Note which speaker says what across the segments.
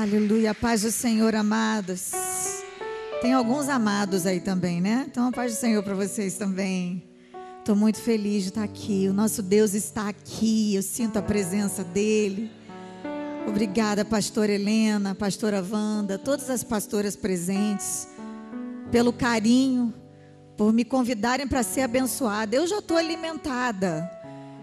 Speaker 1: Aleluia, a paz do Senhor, amados. Tem alguns amados aí também, né? Então a paz do Senhor para vocês também. Estou muito feliz de estar aqui. O nosso Deus está aqui. Eu sinto a presença dEle. Obrigada, pastora Helena, pastora Wanda, todas as pastoras presentes, pelo carinho, por me convidarem para ser abençoada. Eu já estou alimentada.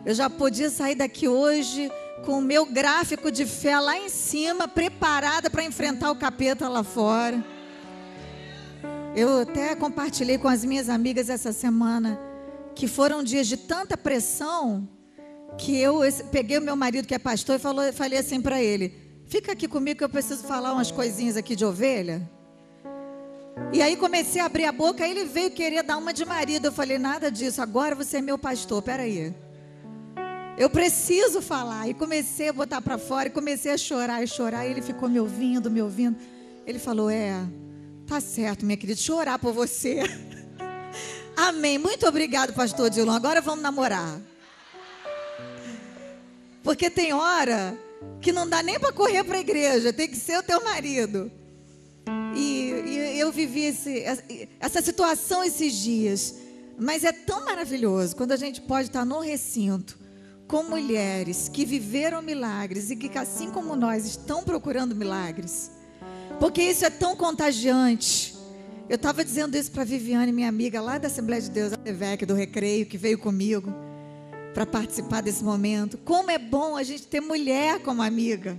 Speaker 1: Eu já podia sair daqui hoje com o meu gráfico de fé lá em cima, preparada para enfrentar o capeta lá fora. Eu até compartilhei com as minhas amigas essa semana que foram dias de tanta pressão que eu peguei o meu marido que é pastor e falei assim para ele: fica aqui comigo que eu preciso falar umas coisinhas aqui de ovelha. E aí comecei a abrir a boca, aí ele veio querer dar uma de marido. Eu falei: nada disso, agora você é meu pastor, peraí, eu preciso falar. E comecei a botar para fora e comecei a chorar e chorar. E ele ficou me ouvindo. Ele falou: tá certo, minha querida, chorar por você. Amém, muito obrigado, pastor Dilon, agora vamos namorar. Porque tem hora que não dá nem para correr para a igreja, tem que ser o teu marido. E eu vivi essa situação esses dias. Mas é tão maravilhoso quando a gente pode estar no recinto com mulheres que viveram milagres e que, assim como nós, estão procurando milagres. Porque isso é tão contagiante. Eu estava dizendo isso para a Viviane, minha amiga lá da Assembleia de Deus, a Levec, do Recreio, que veio comigo para participar desse momento. Como é bom a gente ter mulher como amiga.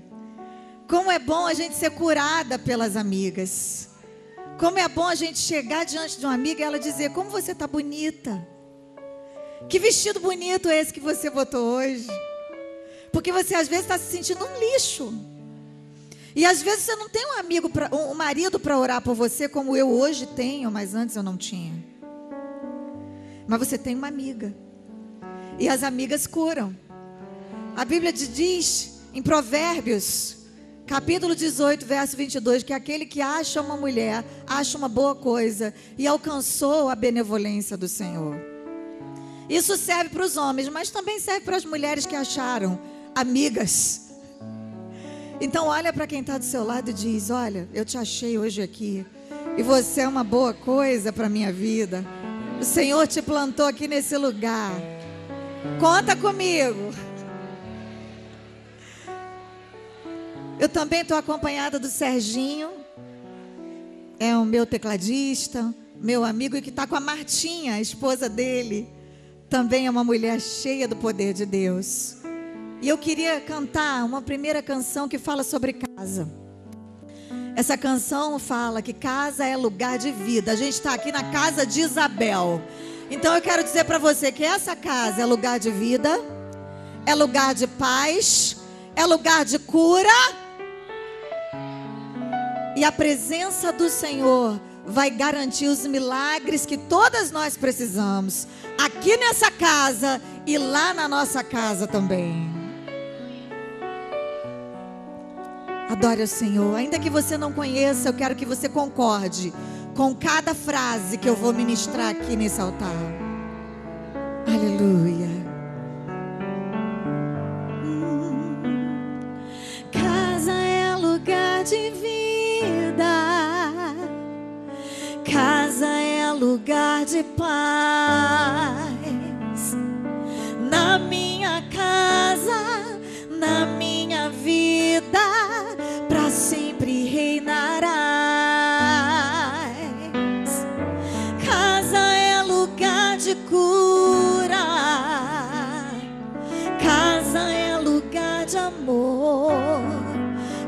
Speaker 1: Como é bom a gente ser curada pelas amigas. Como é bom a gente chegar diante de uma amiga e ela dizer: como você está bonita. Que vestido bonito é esse que você botou hoje? Porque você às vezes está se sentindo um lixo. E às vezes você não tem um amigo, um marido para orar por você, como eu hoje tenho, mas antes eu não tinha. Mas você tem uma amiga. E as amigas curam. A Bíblia diz em Provérbios, capítulo 18, verso 22, que aquele que acha uma mulher, acha uma boa coisa e alcançou a benevolência do Senhor. Isso serve para os homens, mas também serve para as mulheres que acharam amigas. Então olha para quem está do seu lado e diz: olha, eu te achei hoje aqui e você é uma boa coisa para a minha vida. O Senhor te plantou aqui nesse lugar. Conta comigo. Eu também estou acompanhada do Serginho. É o meu tecladista, meu amigo, e que está com a Martinha, a esposa dele. Também é uma mulher cheia do poder de Deus. E eu queria cantar uma primeira canção que fala sobre casa. Essa canção fala que casa é lugar de vida. A gente está aqui na casa de Isabel. Então eu quero dizer para você que essa casa é lugar de vida, é lugar de paz, é lugar de cura. E a presença do Senhor vai garantir os milagres que todas nós precisamos. Aqui nessa casa e lá na nossa casa também. Adore o Senhor. Ainda que você não conheça, eu quero que você concorde com cada frase que eu vou ministrar aqui nesse altar. Aleluia. Casa é lugar de vida. Casa é lugar de paz. Na minha casa, na minha vida, para sempre reinarás. Casa é lugar de cura. Casa é lugar de amor.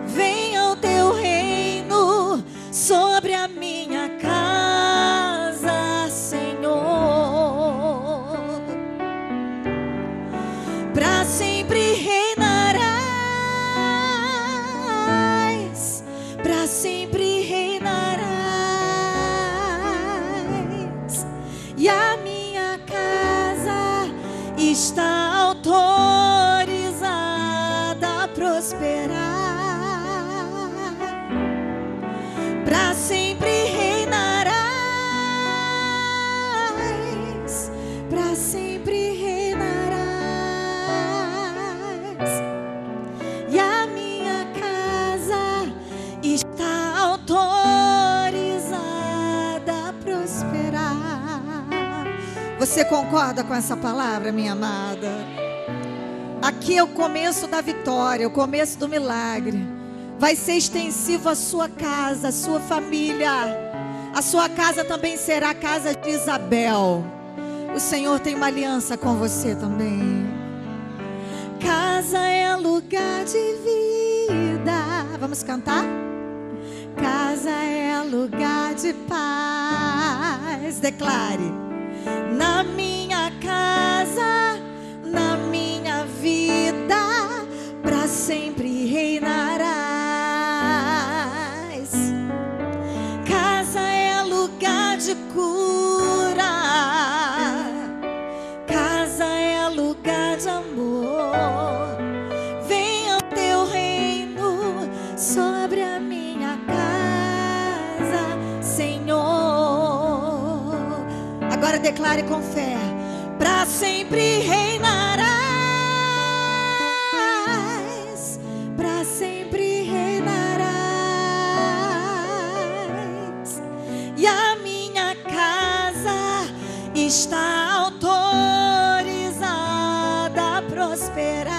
Speaker 1: Venha o teu reino sobre a minha casa, Senhor. está autorizada a prosperar. Você concorda com essa palavra, minha amada? Aqui é o começo da vitória, o começo do milagre. Vai ser extensivo à sua casa, à sua família. A sua casa também será a casa de Isabel. O Senhor tem uma aliança com você também. Casa é lugar de vida. Vamos cantar? Casa é lugar de paz. Declare: na minha casa, na minha vida, para sempre reinarás. Casa é lugar de cura. Casa é lugar de amor. Venha o teu reino sobre a minha casa, Senhor. Agora declare com fé: para sempre reinarás, para sempre reinarás, e a minha casa está autorizada a prosperar.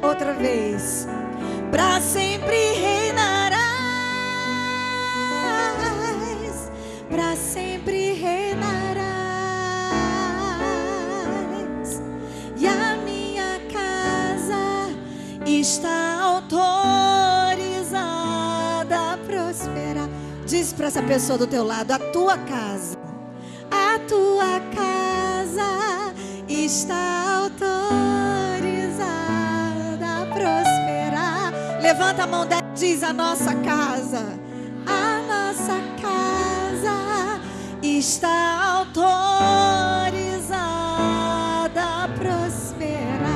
Speaker 1: Outra vez: para sempre reinarás, para sempre reinarás, e a minha casa está autorizada a prosperar. Diz para essa pessoa do teu lado: a tua casa está autorizada a prosperar. Levanta a mão dela e diz: a nossa casa está autorizada a prosperar.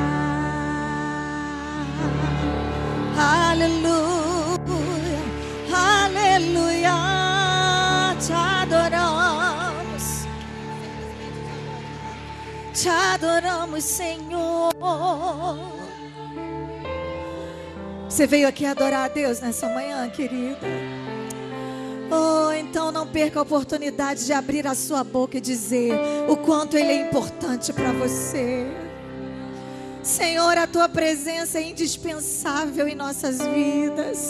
Speaker 1: Aleluia, aleluia, te adoramos, Senhor. Você veio aqui adorar a Deus nessa manhã, querida? Oh, então não perca a oportunidade de abrir a sua boca e dizer o quanto Ele é importante para você. Senhor, a Tua presença é indispensável em nossas vidas.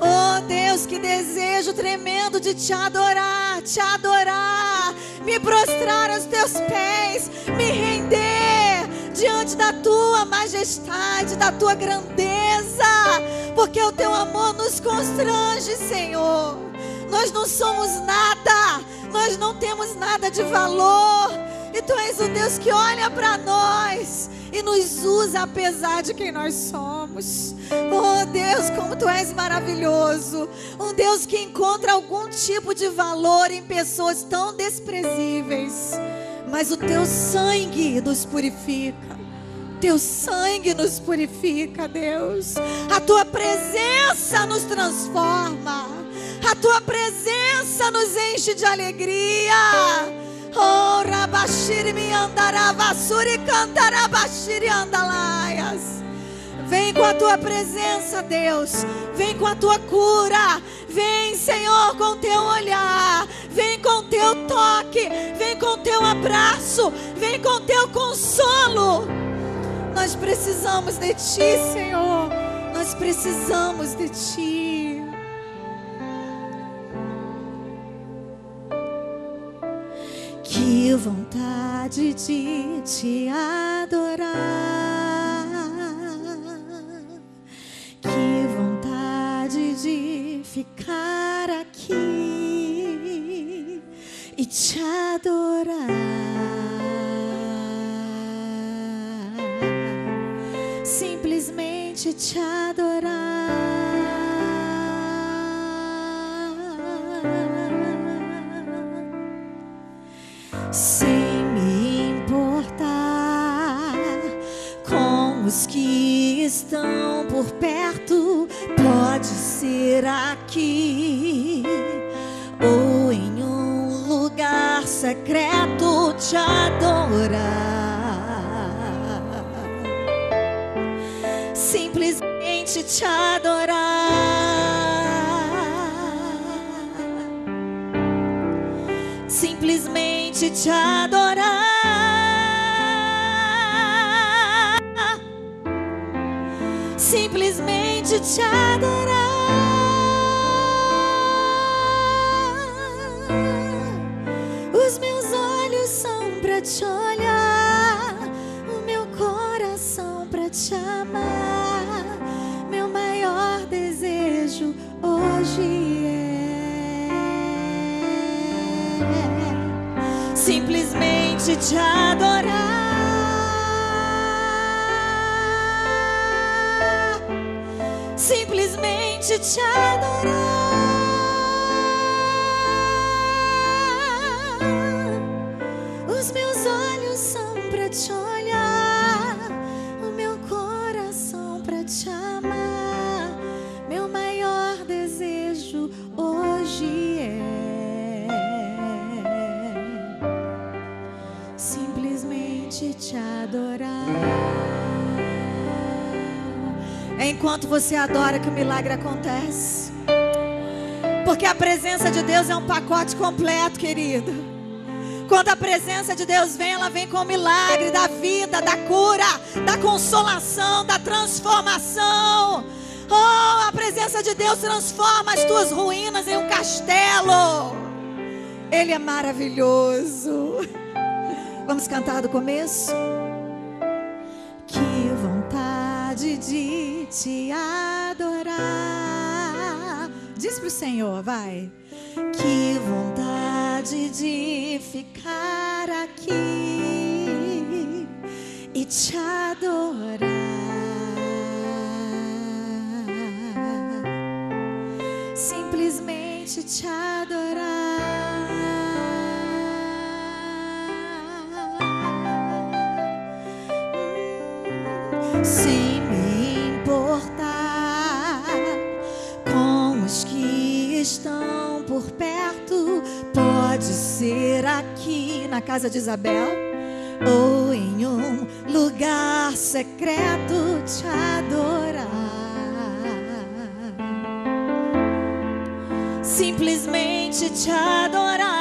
Speaker 1: Oh Deus, que desejo tremendo de te adorar, me prostrar aos Teus pés, me render diante da Tua majestade, da Tua grandeza, porque o Teu amor nos constrange, Senhor. Nós não somos nada, nós não temos nada de valor, e Tu és o Deus que olha para nós e nos usa apesar de quem nós somos. Oh Deus, como Tu és maravilhoso. Um Deus que encontra algum tipo de valor em pessoas tão desprezíveis, mas o Teu sangue nos purifica. Teu sangue nos purifica, Deus. A Tua presença nos transforma. A Tua presença nos enche de alegria. Oh, Rabashiri me andaravasuri cantarabashiri andalaias. Vem com a Tua presença, Deus. Vem com a Tua cura. Vem, Senhor, com Teu olhar. Vem com Teu toque. Vem com Teu abraço. Vem com Teu consolo. Nós precisamos de Ti, Senhor. Nós precisamos de Ti. Que vontade de Te adorar. Que vontade de ficar aqui e Te adorar. Simplesmente Te adorar. Sem me importar com os que estão por perto, pode ser aqui ou em um lugar secreto Te adorar. Simplesmente Te adorar. simplesmente te adorar, simplesmente te adorar. Os meus olhos são pra te olhar, o meu coração pra te amar. Meu maior desejo hoje é simplesmente te adorar, simplesmente te adorar. Os meus olhos são pra te olhar, o meu coração pra te amar. Meu maior desejo hoje é simplesmente te adorar. É enquanto você adora que o milagre acontece. Porque a presença de Deus é um pacote completo, querido. Quando a presença de Deus vem, ela vem com o milagre da vida, da cura, da consolação, da transformação. Oh, a presença de Deus transforma as tuas ruínas em um castelo. Ele é maravilhoso. Vamos cantar do começo? Que vontade de te adorar. Diz pro Senhor, vai. Que vontade de ficar aqui e te adorar, simplesmente te adorar. Sem me importar com os que estão por perto, pode ser aqui na casa de Isabel ou em um lugar secreto te adorar, simplesmente te adorar,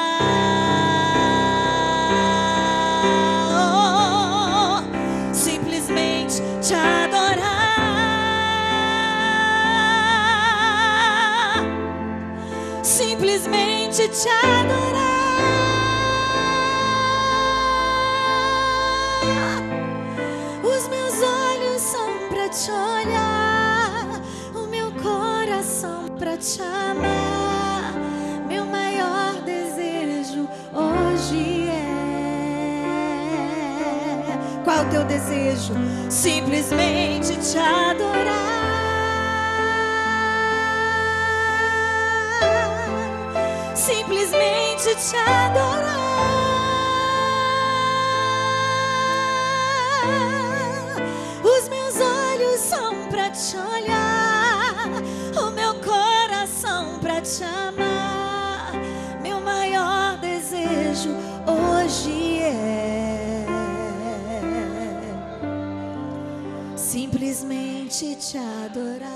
Speaker 1: simplesmente te adorar, simplesmente te adorar. Os meus olhos são pra te olhar, o meu coração pra te amar. Meu maior desejo hoje é... Qual é o teu desejo? Simplesmente te adorar, simplesmente te adorar. Os meus olhos são pra te olhar, o meu coração pra te amar. Meu maior desejo hoje é simplesmente te adorar.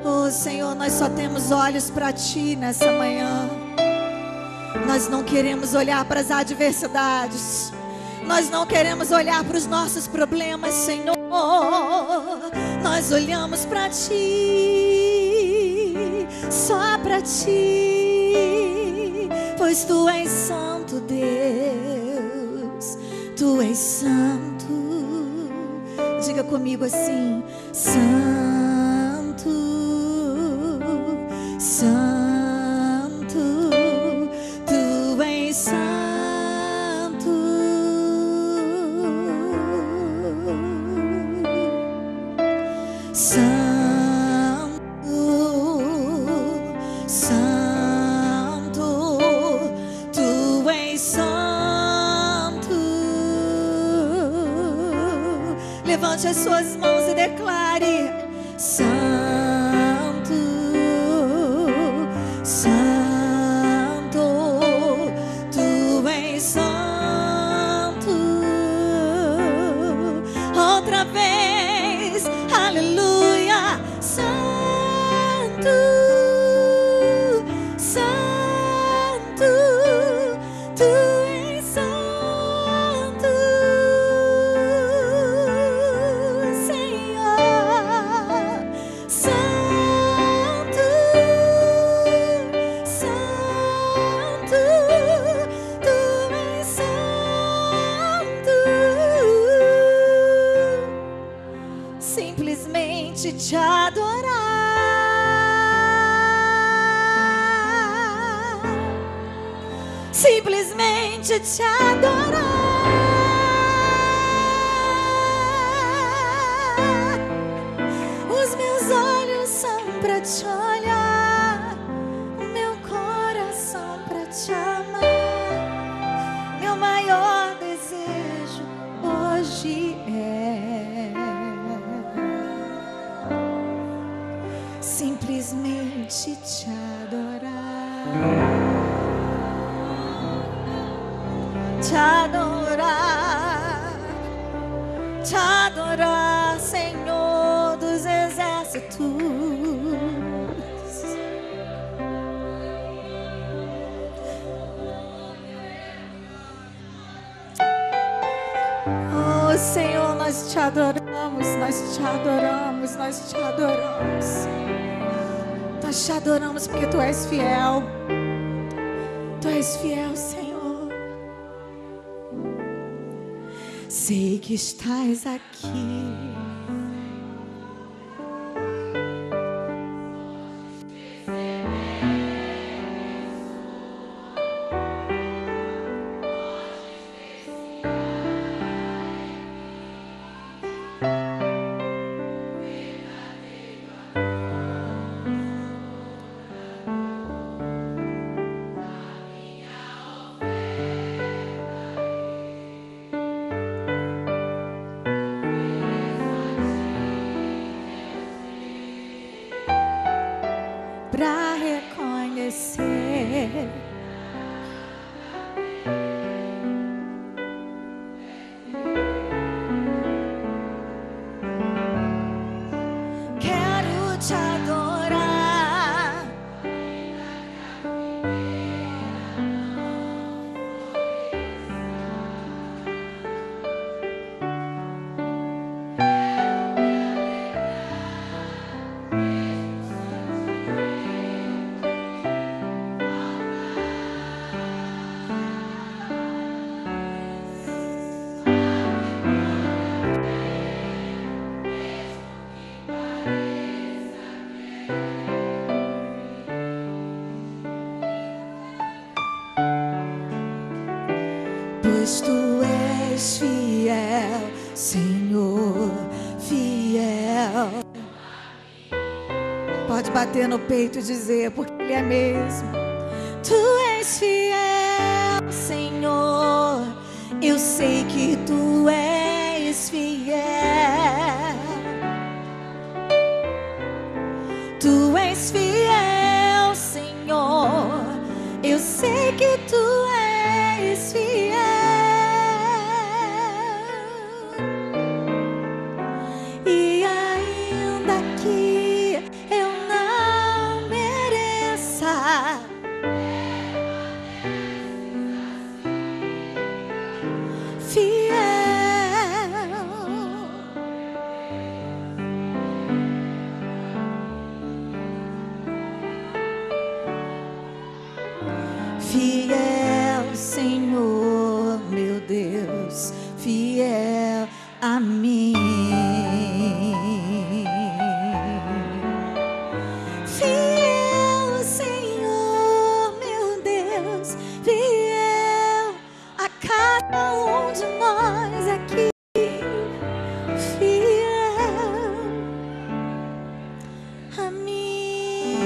Speaker 1: Oh Senhor, nós só temos olhos para Ti nessa manhã. Nós não queremos olhar para as adversidades, nós não queremos olhar para os nossos problemas, Senhor. Nós olhamos para Ti, só para Ti, pois Tu és santo, Deus, Tu és santo. Diga comigo assim: santo, santo, Tu és santo, santo, santo, Tu és santo. Levante as suas mãos e declare: santo, santo, Tu és santo. Outra vez, aleluia. Santo, santo, simplesmente te adorar, simplesmente te adorar. Os meus olhos são pra te olhar, o meu coração pra te amar. Meu maior desejo hoje é simplesmente te adorar, te adorar, te adorar, Senhor dos exércitos. Oh, Senhor, nós te adoramos, nós te adoramos, nós te adoramos. Nós te adoramos porque Tu és fiel. Tu és fiel, Senhor. Sei que estás aqui. Pra reconhecer quero te adorar, pois Tu és fiel, Senhor, fiel. Pode bater no peito e dizer, porque Ele é mesmo. Tu és fiel, Senhor, eu sei que Tu és fiel. Tu és fiel, Senhor, eu sei que Tu és fiel. E ainda que eu não mereça, fiel, fiel, Senhor, meu Deus, fiel a mim. Fiel, Senhor, meu Deus, fiel a cada um de nós aqui. Fiel a mim.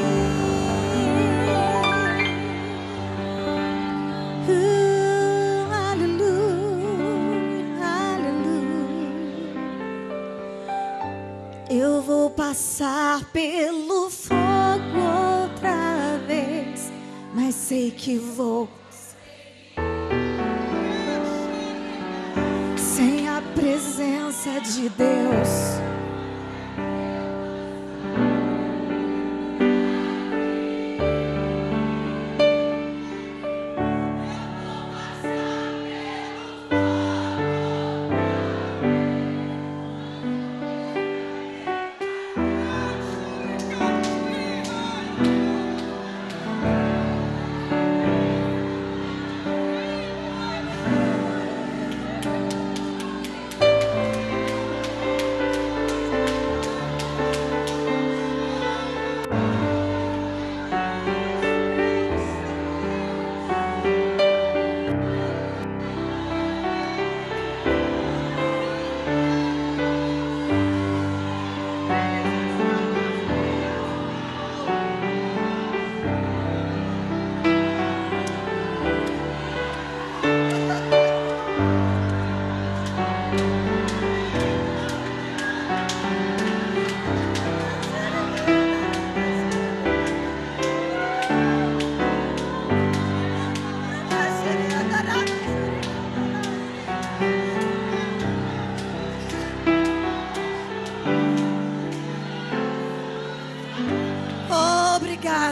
Speaker 1: Aleluia, aleluia. Eu vou passar pelo fogo outra vez, mas sei que vou sem a presença de Deus.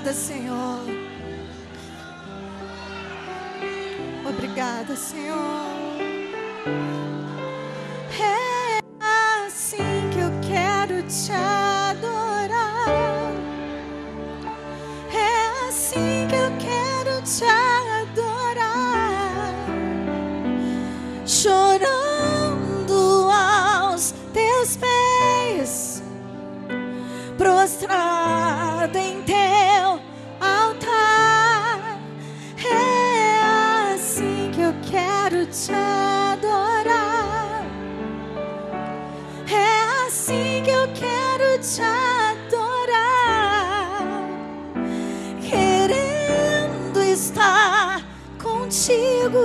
Speaker 1: Obrigada, Senhor. Obrigada, Senhor. É assim que eu quero te adorar. É assim que eu quero te adorar. Chorando aos teus pés, prostrado em teu altar. É assim que eu quero te adorar. É assim que eu quero te adorar. Querendo estar contigo,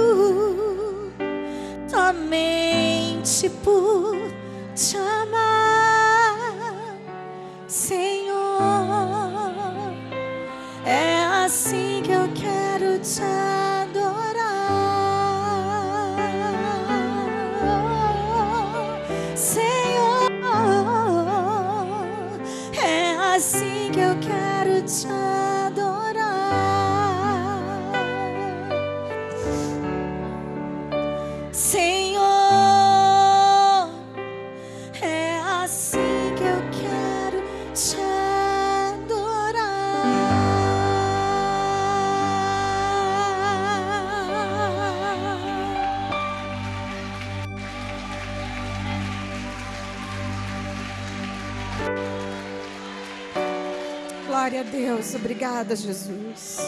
Speaker 1: somente por te amar, Senhor. É assim que eu quero te adorar, Senhor. É assim que eu quero te adorar, Senhor. É assim que eu quero te Glória a Deus, obrigada, Jesus.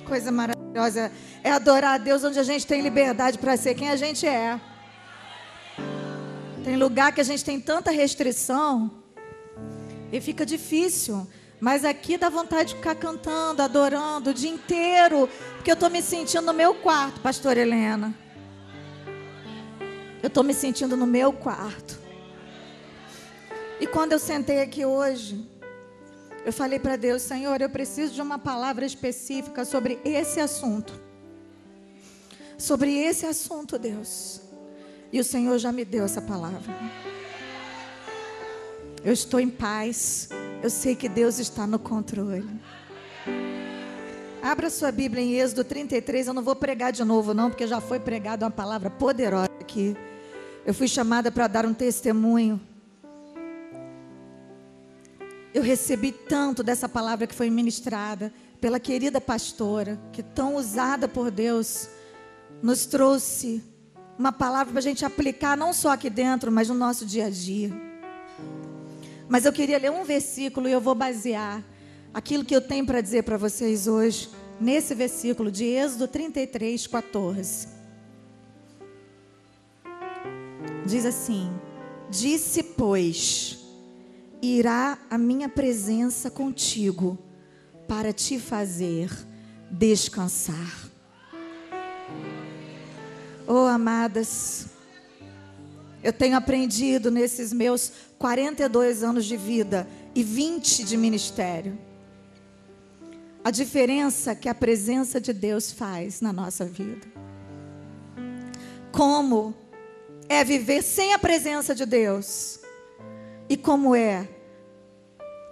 Speaker 1: Coisa maravilhosa é adorar a Deus onde a gente tem liberdade para ser quem a gente é. Tem lugar que a gente tem tanta restrição e fica difícil, mas aqui dá vontade de ficar cantando, adorando o dia inteiro, porque eu estou me sentindo no meu quarto, pastora Helena. Eu estou me sentindo no meu quarto. E quando eu sentei aqui hoje, eu falei para Deus: Senhor, eu preciso de uma palavra específica sobre esse assunto. Sobre esse assunto, Deus. E o Senhor já me deu essa palavra. Eu estou em paz. Eu sei que Deus está no controle. Abra sua Bíblia em Êxodo 33. Eu não vou pregar de novo não, porque já foi pregada uma palavra poderosa aqui. Eu fui chamada para dar um testemunho. Eu recebi tanto dessa palavra que foi ministrada pela querida pastora, que tão usada por Deus, nos trouxe uma palavra para a gente aplicar não só aqui dentro, mas no nosso dia a dia. Mas eu queria ler um versículo e eu vou basear aquilo que eu tenho para dizer para vocês hoje, nesse versículo de Êxodo 33, 14. Diz assim: disse, pois, irá a minha presença contigo para te fazer descansar. Oh, amadas, eu tenho aprendido nesses meus 42 anos de vida e 20 de ministério, a diferença que a presença de Deus faz na nossa vida. Como é viver sem a presença de Deus e como é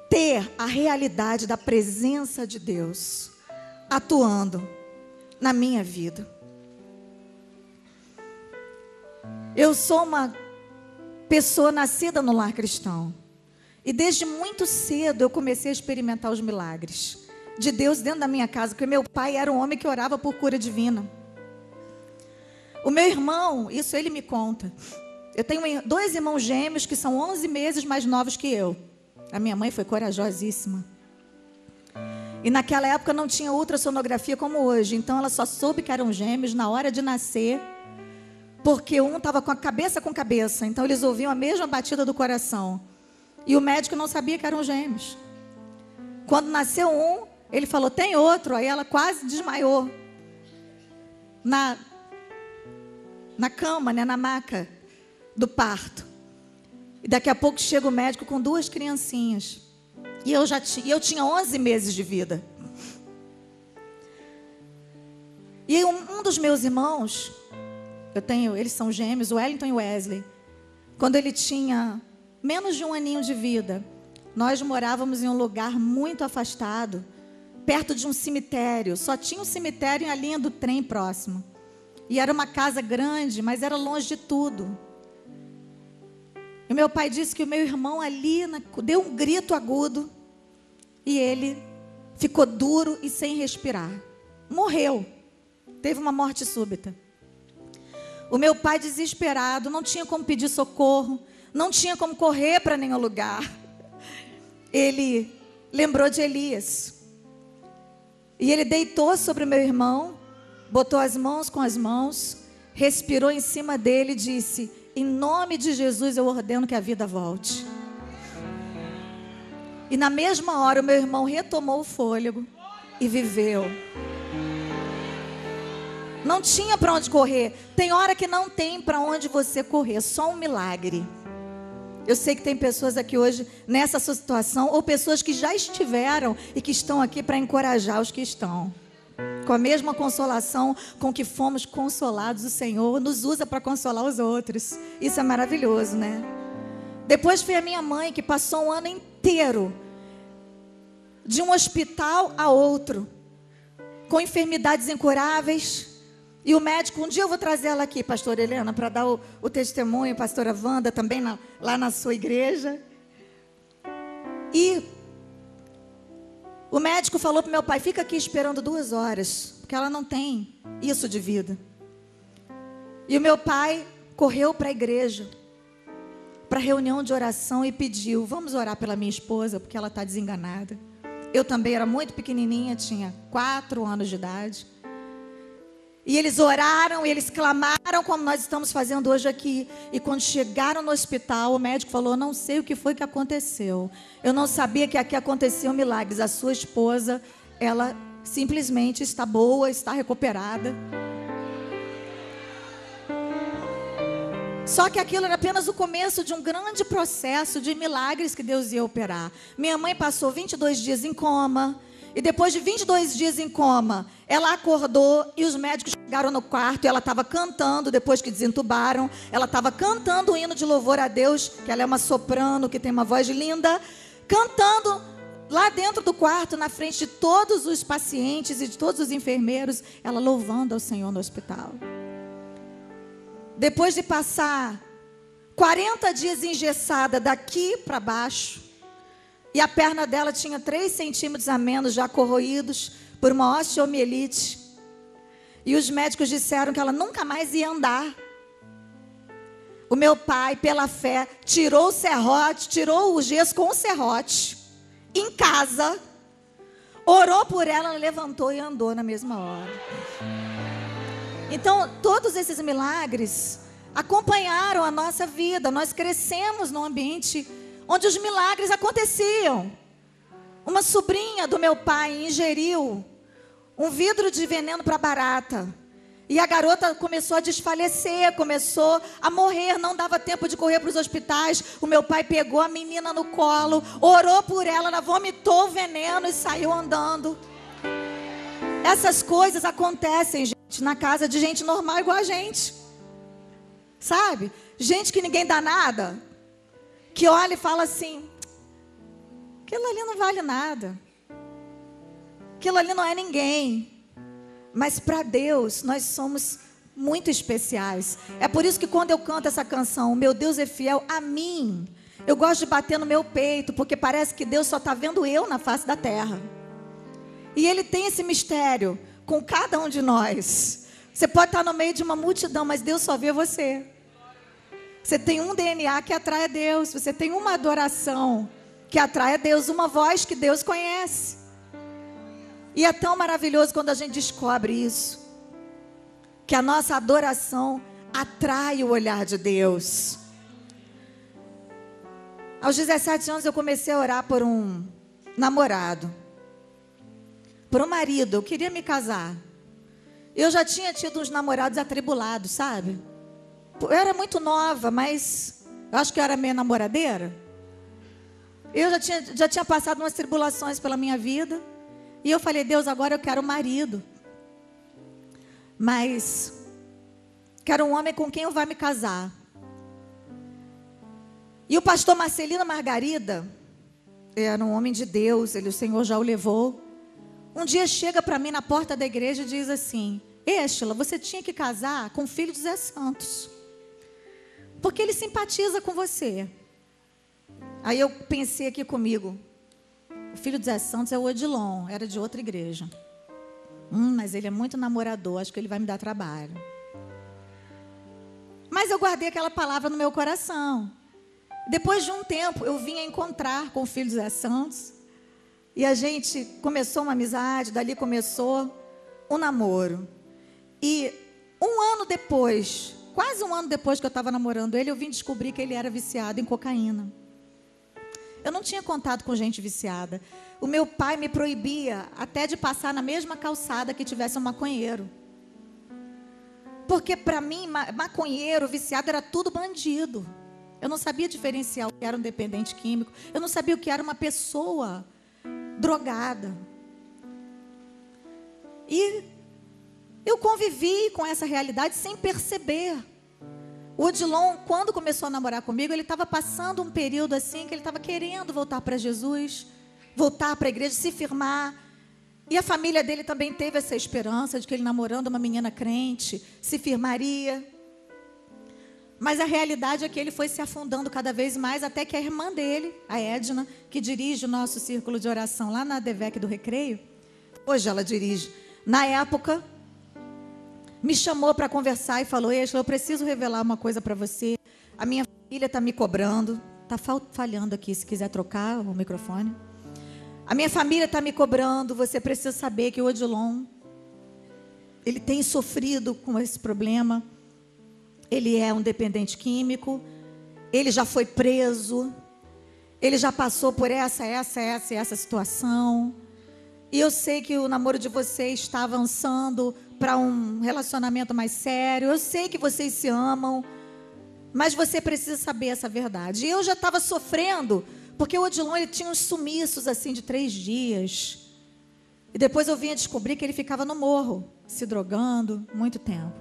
Speaker 1: ter a realidade da presença de Deus atuando na minha vida. Eu sou uma pessoa nascida no lar cristão. E desde muito cedo eu comecei a experimentar os milagres de Deus dentro da minha casa, porque meu pai era um homem que orava por cura divina. O meu irmão, isso ele me conta. Eu tenho 2 irmãos gêmeos que são 11 meses mais novos que eu. A minha mãe foi corajosíssima. E naquela época não tinha ultrassonografia como hoje. Então ela só soube que eram gêmeos na hora de nascer, porque um estava com a cabeça com cabeça. Então eles ouviam a mesma batida do coração. E o médico não sabia que eram gêmeos. Quando nasceu um, ele falou: tem outro. Aí ela quase desmaiou. Na cama, na maca do parto. E daqui a pouco chega o médico com 2 criancinhas. E eu tinha 11 meses de vida. E um dos meus irmãos, eles são gêmeos, o Wellington e o Wesley. Quando ele tinha menos de 1 aninho de vida, nós morávamos em um lugar muito afastado. perto de um cemitério. Só tinha um cemitério e a linha do trem próximo. E era uma casa grande, mas era longe de tudo. E meu pai disse que o meu irmão ali deu um grito agudo e ele ficou duro e sem respirar. Morreu. Teve uma morte súbita. O meu pai, desesperado, não tinha como pedir socorro, não tinha como correr para nenhum lugar. Ele lembrou de Elias. E ele deitou sobre o meu irmão, botou as mãos com as mãos, respirou em cima dele e disse: em nome de Jesus eu ordeno que a vida volte. E na mesma hora o meu irmão retomou o fôlego e viveu. Não tinha para onde correr. Tem hora que não tem para onde você correr, só um milagre. Eu sei que tem pessoas aqui hoje nessa situação, ou pessoas que já estiveram e que estão aqui para encorajar os que estão. Com a mesma consolação com que fomos consolados, o Senhor nos usa para consolar os outros. Isso é maravilhoso, né? Depois foi a minha mãe que passou um ano inteiro de um hospital a outro, com enfermidades incuráveis. E o médico, um dia eu vou trazer ela aqui, pastora Helena, para dar o testemunho, pastora Wanda, também lá na sua igreja. E o médico falou para meu pai: fica aqui esperando 2 horas, porque ela não tem isso de vida. E o meu pai correu para a igreja, para a reunião de oração, e pediu: vamos orar pela minha esposa, porque ela está desenganada. Eu também era muito pequenininha, tinha 4 anos de idade. E eles oraram, e eles clamaram, como nós estamos fazendo hoje aqui. E quando chegaram no hospital, o médico falou: não sei o que foi que aconteceu. Eu não sabia que aqui aconteciam milagres. A sua esposa, ela simplesmente está boa, está recuperada. Só que aquilo era apenas o começo de um grande processo de milagres que Deus ia operar. Minha mãe passou 22 dias em coma. E depois de 22 dias em coma, ela acordou e os médicos chegaram no quarto e ela estava cantando, depois que desentubaram, ela estava cantando um hino de louvor a Deus, que ela é uma soprano, que tem uma voz linda, cantando lá dentro do quarto, na frente de todos os pacientes e de todos os enfermeiros, ela louvando ao Senhor no hospital. Depois de passar 40 dias engessada daqui para baixo, e a perna dela tinha 3 centímetros a menos, já corroídos por uma osteomielite. E os médicos disseram que ela nunca mais ia andar. O meu pai, pela fé, tirou o serrote, tirou o gesso com o serrote, em casa, orou por ela, ela levantou e andou na mesma hora. Então, todos esses milagres acompanharam a nossa vida. Nós crescemos num ambiente onde os milagres aconteciam. Uma sobrinha do meu pai ingeriu um vidro de veneno para barata. E a garota começou a desfalecer, começou a morrer, não dava tempo de correr para os hospitais. O meu pai pegou a menina no colo, orou por ela, ela vomitou o veneno e saiu andando. Essas coisas acontecem, gente, na casa de gente normal igual a gente. Sabe? Gente que ninguém dá nada, que olha e fala assim: aquilo ali não vale nada, aquilo ali não é ninguém. Mas para Deus nós somos muito especiais. É por isso que quando eu canto essa canção, meu Deus é fiel a mim, eu gosto de bater no meu peito, porque parece que Deus só está vendo eu na face da terra. E Ele tem esse mistério com cada um de nós. Você pode estar no meio de uma multidão, mas Deus só vê você. Você tem um DNA que atrai a Deus. Você tem uma adoração que atrai a Deus, uma voz que Deus conhece. E é tão maravilhoso quando a gente descobre isso, que a nossa adoração atrai o olhar de Deus. Aos 17 anos eu comecei a orar por um namorado, por um marido. Eu queria me casar. Eu já tinha tido uns namorados atribulados, sabe? Eu era muito nova, mas eu acho que eu era meio namoradeira. Eu já tinha passado umas tribulações pela minha vida. E eu falei: Deus, agora eu quero um marido. Mas quero um homem com quem eu vá me casar. E o pastor Marcelino Margarida era um homem de Deus. O Senhor já o levou. um dia chega para mim na porta da igreja e diz assim: Estela, você tinha que casar com o filho de Zé Santos, porque ele simpatiza com você. Aí eu pensei aqui comigo, o filho de Zé Santos é o Odilon, era de outra igreja. Mas ele é muito namorador, acho que ele vai me dar trabalho. Mas eu guardei aquela palavra no meu coração. Depois de um tempo, eu vim a encontrar com o filho de Zé Santos. E a gente começou uma amizade, dali começou um namoro. E um ano depois, quase um ano depois que eu estava namorando ele, eu vim descobrir que ele era viciado em cocaína. Eu não tinha contato com gente viciada. O meu pai me proibia até de passar na mesma calçada que tivesse um maconheiro. Porque para mim, maconheiro, viciado, era tudo bandido. Eu não sabia diferenciar o que era um dependente químico. Eu não sabia o que era uma pessoa drogada. E eu convivi com essa realidade sem perceber. O Odilon, quando começou a namorar comigo, ele estava passando um período assim, que ele estava querendo voltar para Jesus, voltar para a igreja, se firmar. E a família dele também teve essa esperança de que ele, namorando uma menina crente, se firmaria. Mas a realidade é que ele foi se afundando cada vez mais, até que a irmã dele, a Edna, que dirige o nosso círculo de oração lá na DEVEC do Recreio, hoje ela dirige, na época, me chamou para conversar e falou: Estela, eu preciso revelar uma coisa para você. A minha filha está me cobrando. Está falhando aqui, se quiser trocar o microfone. A minha família está me cobrando. Você precisa saber que o Odilon, ele tem sofrido com esse problema. Ele é um dependente químico. Ele já foi preso. Ele já passou por essa situação. E eu sei que o namoro de vocês está avançando para um relacionamento mais sério. Eu sei que vocês se amam, mas você precisa saber essa verdade. E eu já estava sofrendo, porque o Odilon, ele tinha uns sumiços assim de 3 dias. E depois eu vinha descobrir que ele ficava no morro, se drogando, muito tempo.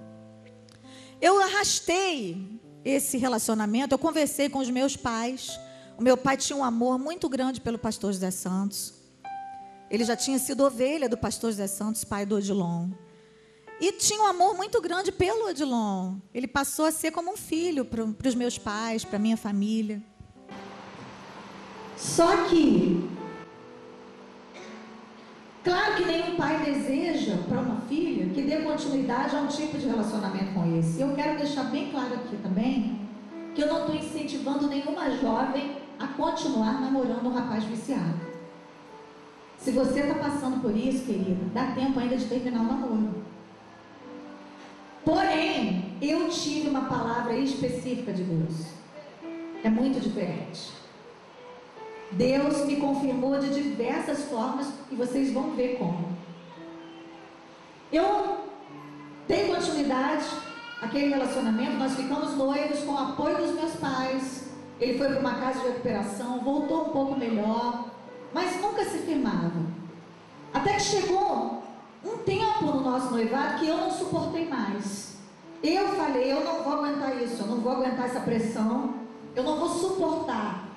Speaker 1: Eu arrastei esse relacionamento, eu conversei com os meus pais. O meu pai tinha um amor muito grande pelo pastor José Santos. Ele já tinha sido ovelha do pastor José Santos, pai do Odilon. E tinha um amor muito grande pelo Odilon. Ele passou a ser como um filho para os meus pais, para a minha família. Só que, claro que nenhum pai deseja para uma filha que dê continuidade a um tipo de relacionamento com esse. E eu quero deixar bem claro aqui também que eu não estou incentivando nenhuma jovem a continuar namorando um rapaz viciado. Se você está passando por isso, querida, dá tempo ainda de terminar o namoro. Porém, eu tive uma palavra específica de Deus. É muito diferente. Deus me confirmou de diversas formas e vocês vão ver como. Eu dei continuidade àquele relacionamento, nós ficamos noivos com o apoio dos meus pais. Ele foi para uma casa de recuperação, voltou um pouco melhor, mas nunca se firmava. Até que chegou um tempo no nosso noivado que eu não suportei mais. Eu falei: eu não vou aguentar isso, eu não vou aguentar essa pressão, eu não vou suportar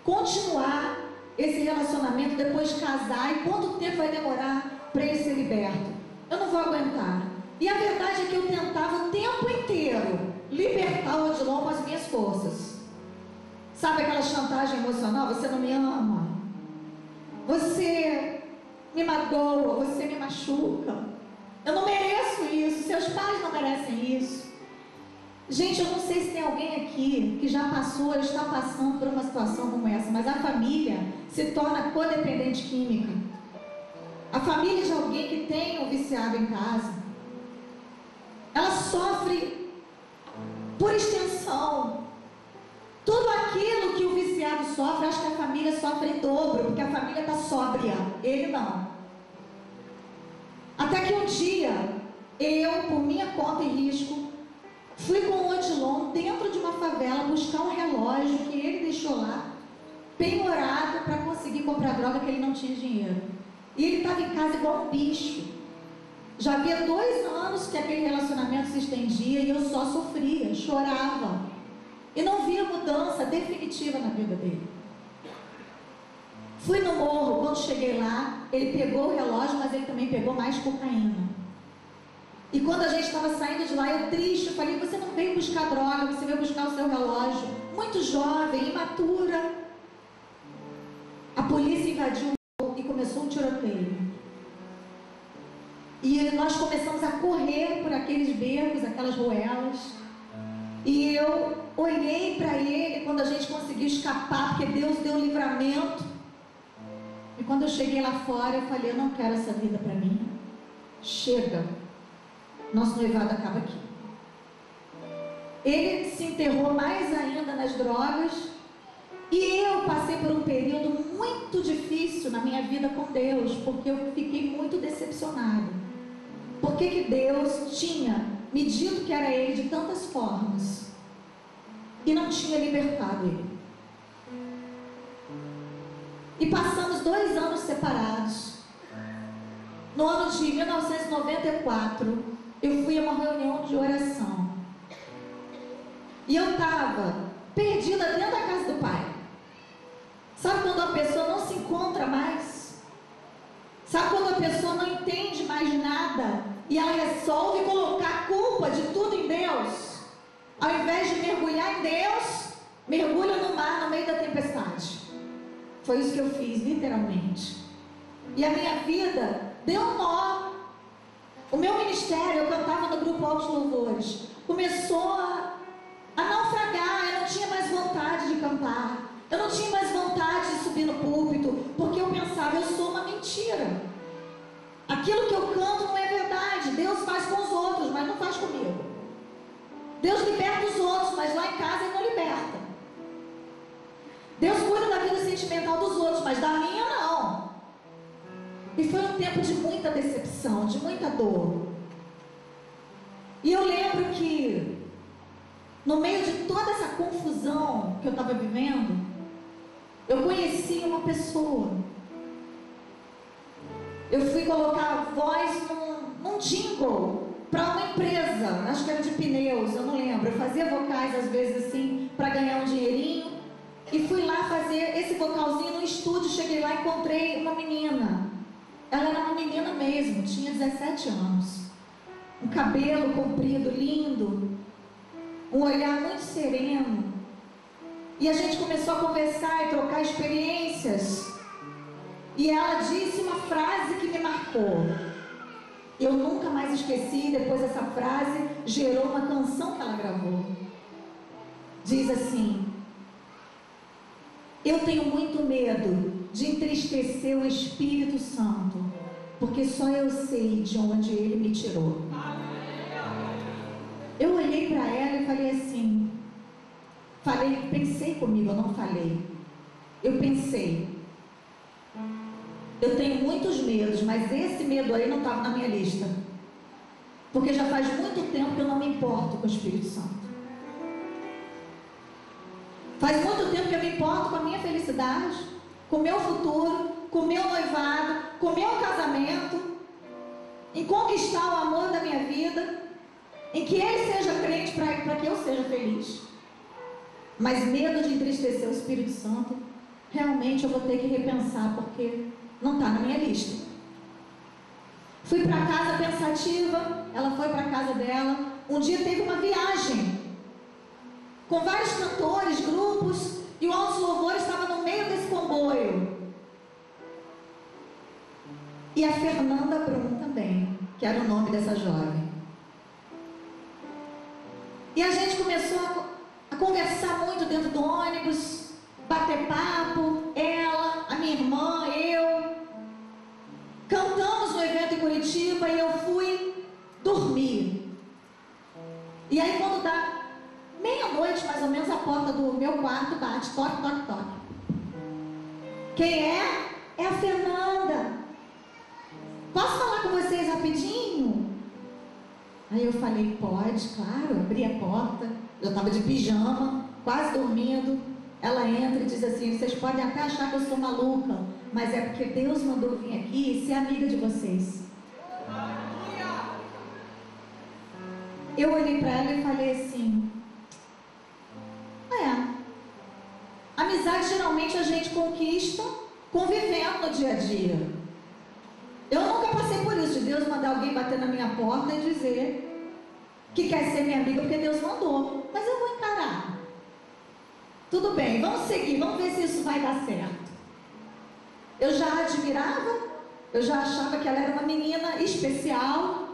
Speaker 1: continuar esse relacionamento depois de casar. E quanto tempo vai demorar para ele ser liberto? Eu não vou aguentar. E a verdade é que eu tentava o tempo inteiro libertar o Odilon com as minhas forças. Sabe aquela chantagem emocional? Você não me ama, você me magoa, você me machuca, eu não mereço isso, seus pais não merecem isso. Gente, eu não sei se tem alguém aqui que já passou ou está passando por uma situação como essa, mas a família se torna codependente química. A família de alguém que tem um viciado em casa, ela sofre por extensão. Tudo aquilo que o viciado sofre, acho que a família sofre em dobro, porque a família está sóbria, ele não. Até que um dia, eu, por minha conta e risco, fui com o Odilon dentro de uma favela buscar um relógio que ele deixou lá, penhorado, para conseguir comprar droga, que ele não tinha dinheiro. E ele estava em casa igual um bicho. Já havia 2 anos que aquele relacionamento se estendia e eu só sofria, chorava. E não via mudança definitiva na vida dele. Fui no morro, quando cheguei lá, ele pegou o relógio, mas ele também pegou mais cocaína. E quando a gente estava saindo de lá, eu triste, eu falei, você não veio buscar droga, você veio buscar o seu relógio. Muito jovem, imatura. A polícia invadiu e começou um tiroteio. E nós começamos a correr por aqueles becos, aquelas ruelas. E eu olhei para ele quando a gente conseguiu escapar, porque Deus deu um livramento. E quando eu cheguei lá fora, eu falei, eu não quero essa vida para mim. Chega. Nosso noivado acaba aqui. Ele se enterrou mais ainda nas drogas. E eu passei por um período muito difícil na minha vida com Deus, porque eu fiquei muito decepcionada. Por que Deus tinha me dito que era Ele de tantas formas e não tinha libertado Ele? E passamos 2 anos separados. No ano de 1994, eu fui a uma reunião de oração. E eu estava perdida dentro da casa do Pai. Sabe quando a pessoa não se encontra mais? Sabe quando a pessoa não entende mais nada e ela resolve colocar a culpa de tudo em Deus? Ao invés de mergulhar em Deus, mergulha no mar no meio da tempestade. Foi isso que eu fiz, literalmente. E a minha vida deu um nó. O meu ministério, eu cantava no grupo Altos Louvores, começou a naufragar. Eu não tinha mais vontade de cantar. Eu não tinha mais vontade de subir no púlpito, porque eu pensava, eu sou uma mentira. Aquilo que eu canto não é verdade. Deus faz com os outros, mas não faz comigo. Deus liberta os outros, mas lá em casa Ele não liberta. Deus cuida da vida sentimental dos outros, mas da minha não. E foi um tempo de muita decepção, de muita dor. E eu lembro que, no meio de toda essa confusão que eu estava vivendo, eu conheci uma pessoa. Eu fui colocar voz num jingle para uma empresa, acho que era de pneus, eu não lembro. Eu fazia vocais às vezes assim, para ganhar um dinheirinho. E fui lá fazer esse vocalzinho no estúdio. Cheguei lá e encontrei uma menina. Ela era uma menina mesmo, tinha 17 anos. Um cabelo comprido, lindo. Um olhar muito sereno. E a gente começou a conversar e trocar experiências. E ela disse uma frase que me marcou. Eu nunca mais esqueci. Depois essa frase gerou uma canção que ela gravou. Diz assim: eu tenho muito medo de entristecer o Espírito Santo, porque só eu sei de onde Ele me tirou. Eu olhei para ela e falei assim, pensei comigo, eu não falei. Eu pensei, eu tenho muitos medos, mas esse medo aí não estava na minha lista. Porque já faz muito tempo que eu não me importo com o Espírito Santo. Faz muito tempo que eu me importo com a minha felicidade, com o meu futuro, com o meu noivado, com o meu casamento, em conquistar o amor da minha vida, em que Ele seja crente para que eu seja feliz. Mas medo de entristecer o Espírito Santo, realmente eu vou ter que repensar, porque não está na minha lista. Fui para casa pensativa, ela foi para a casa dela. Um dia teve uma viagem com vários cantores, grupos, e o Altos Louvores estava no meio desse comboio. E a Fernanda Brum também, que era o nome dessa jovem. E a gente começou a conversar muito dentro do ônibus, bater papo, ela, a minha irmã, eu. Cantamos no evento em Curitiba e eu fui dormir. E aí quando dá meia-noite, mais ou menos, a porta do meu quarto bate, toque, toque, toque. Quem é? É a Fernanda. Posso falar com vocês rapidinho? Aí eu falei, pode, claro. Abri a porta, eu estava de pijama, quase dormindo. Ela entra e diz assim, vocês podem até achar que eu sou maluca, mas é porque Deus mandou vir aqui e ser amiga de vocês. Eu olhei para ela e falei assim, amizade geralmente a gente conquista convivendo no dia a dia. Eu nunca passei por isso, de Deus mandar alguém bater na minha porta e dizer que quer ser minha amiga porque Deus mandou. Mas eu vou encarar. Tudo bem, vamos seguir, vamos ver se isso vai dar certo. Eu já a admirava, eu já achava que ela era uma menina especial.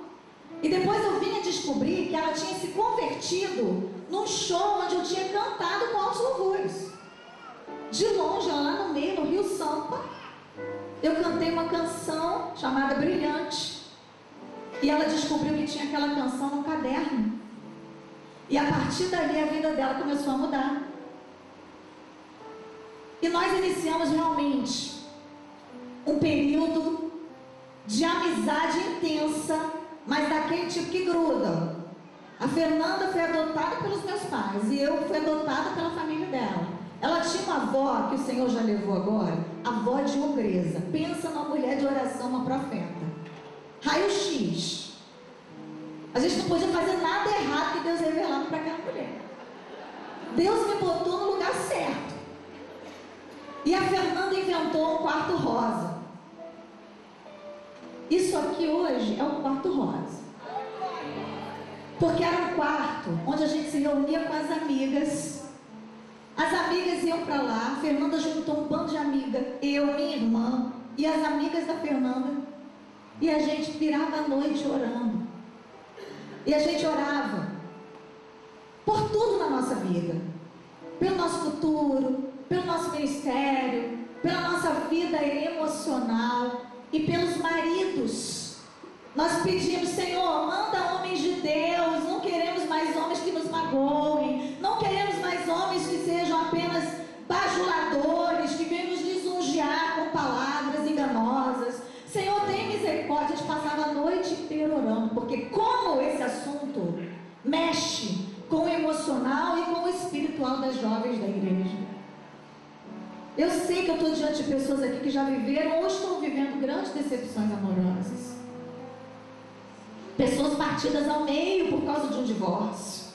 Speaker 1: E depois eu vim a descobrir que ela tinha se convertido num show onde eu tinha cantado com altos louvores. De longe, lá no meio, no Rio Sampa, eu cantei uma canção chamada Brilhante. E ela descobriu que tinha aquela canção no caderno. E a partir dali a vida dela começou a mudar. E nós iniciamos realmente um período de amizade intensa, mas daquele tipo que gruda. A Fernanda foi adotada pelos meus pais e eu fui adotada pela família dela. Ela tinha uma avó, que o Senhor já levou agora, avó de ogreza. Pensa numa mulher de oração, uma profeta. Raio-X. A gente não podia fazer nada errado que Deus revelava para aquela mulher. Deus me botou no lugar certo. E a Fernanda inventou um quarto rosa. Isso aqui hoje é um quarto rosa. Porque era um quarto onde a gente se reunia com as amigas. As amigas iam para lá. A Fernanda juntou um bando de amigas. Eu, minha irmã e as amigas da Fernanda. E a gente virava a noite orando. E a gente orava por tudo na nossa vida. Pelo nosso futuro, pelo nosso ministério, pela nossa vida emocional e pelos maridos. Nós pedimos, Senhor, manda homens de Deus. Não queremos mais homens que nos magoem. Não queremos mais homens que sejam apenas bajuladores, que venham nos lisonjear com palavras enganosas. Senhor, tem misericórdia. A gente passava a noite inteira orando, porque como esse assunto mexe com o emocional e com o espiritual das jovens da igreja. Eu sei que eu estou diante de pessoas aqui que já viveram ou estão vivendo grandes decepções amorosas. Pessoas partidas ao meio por causa de um divórcio.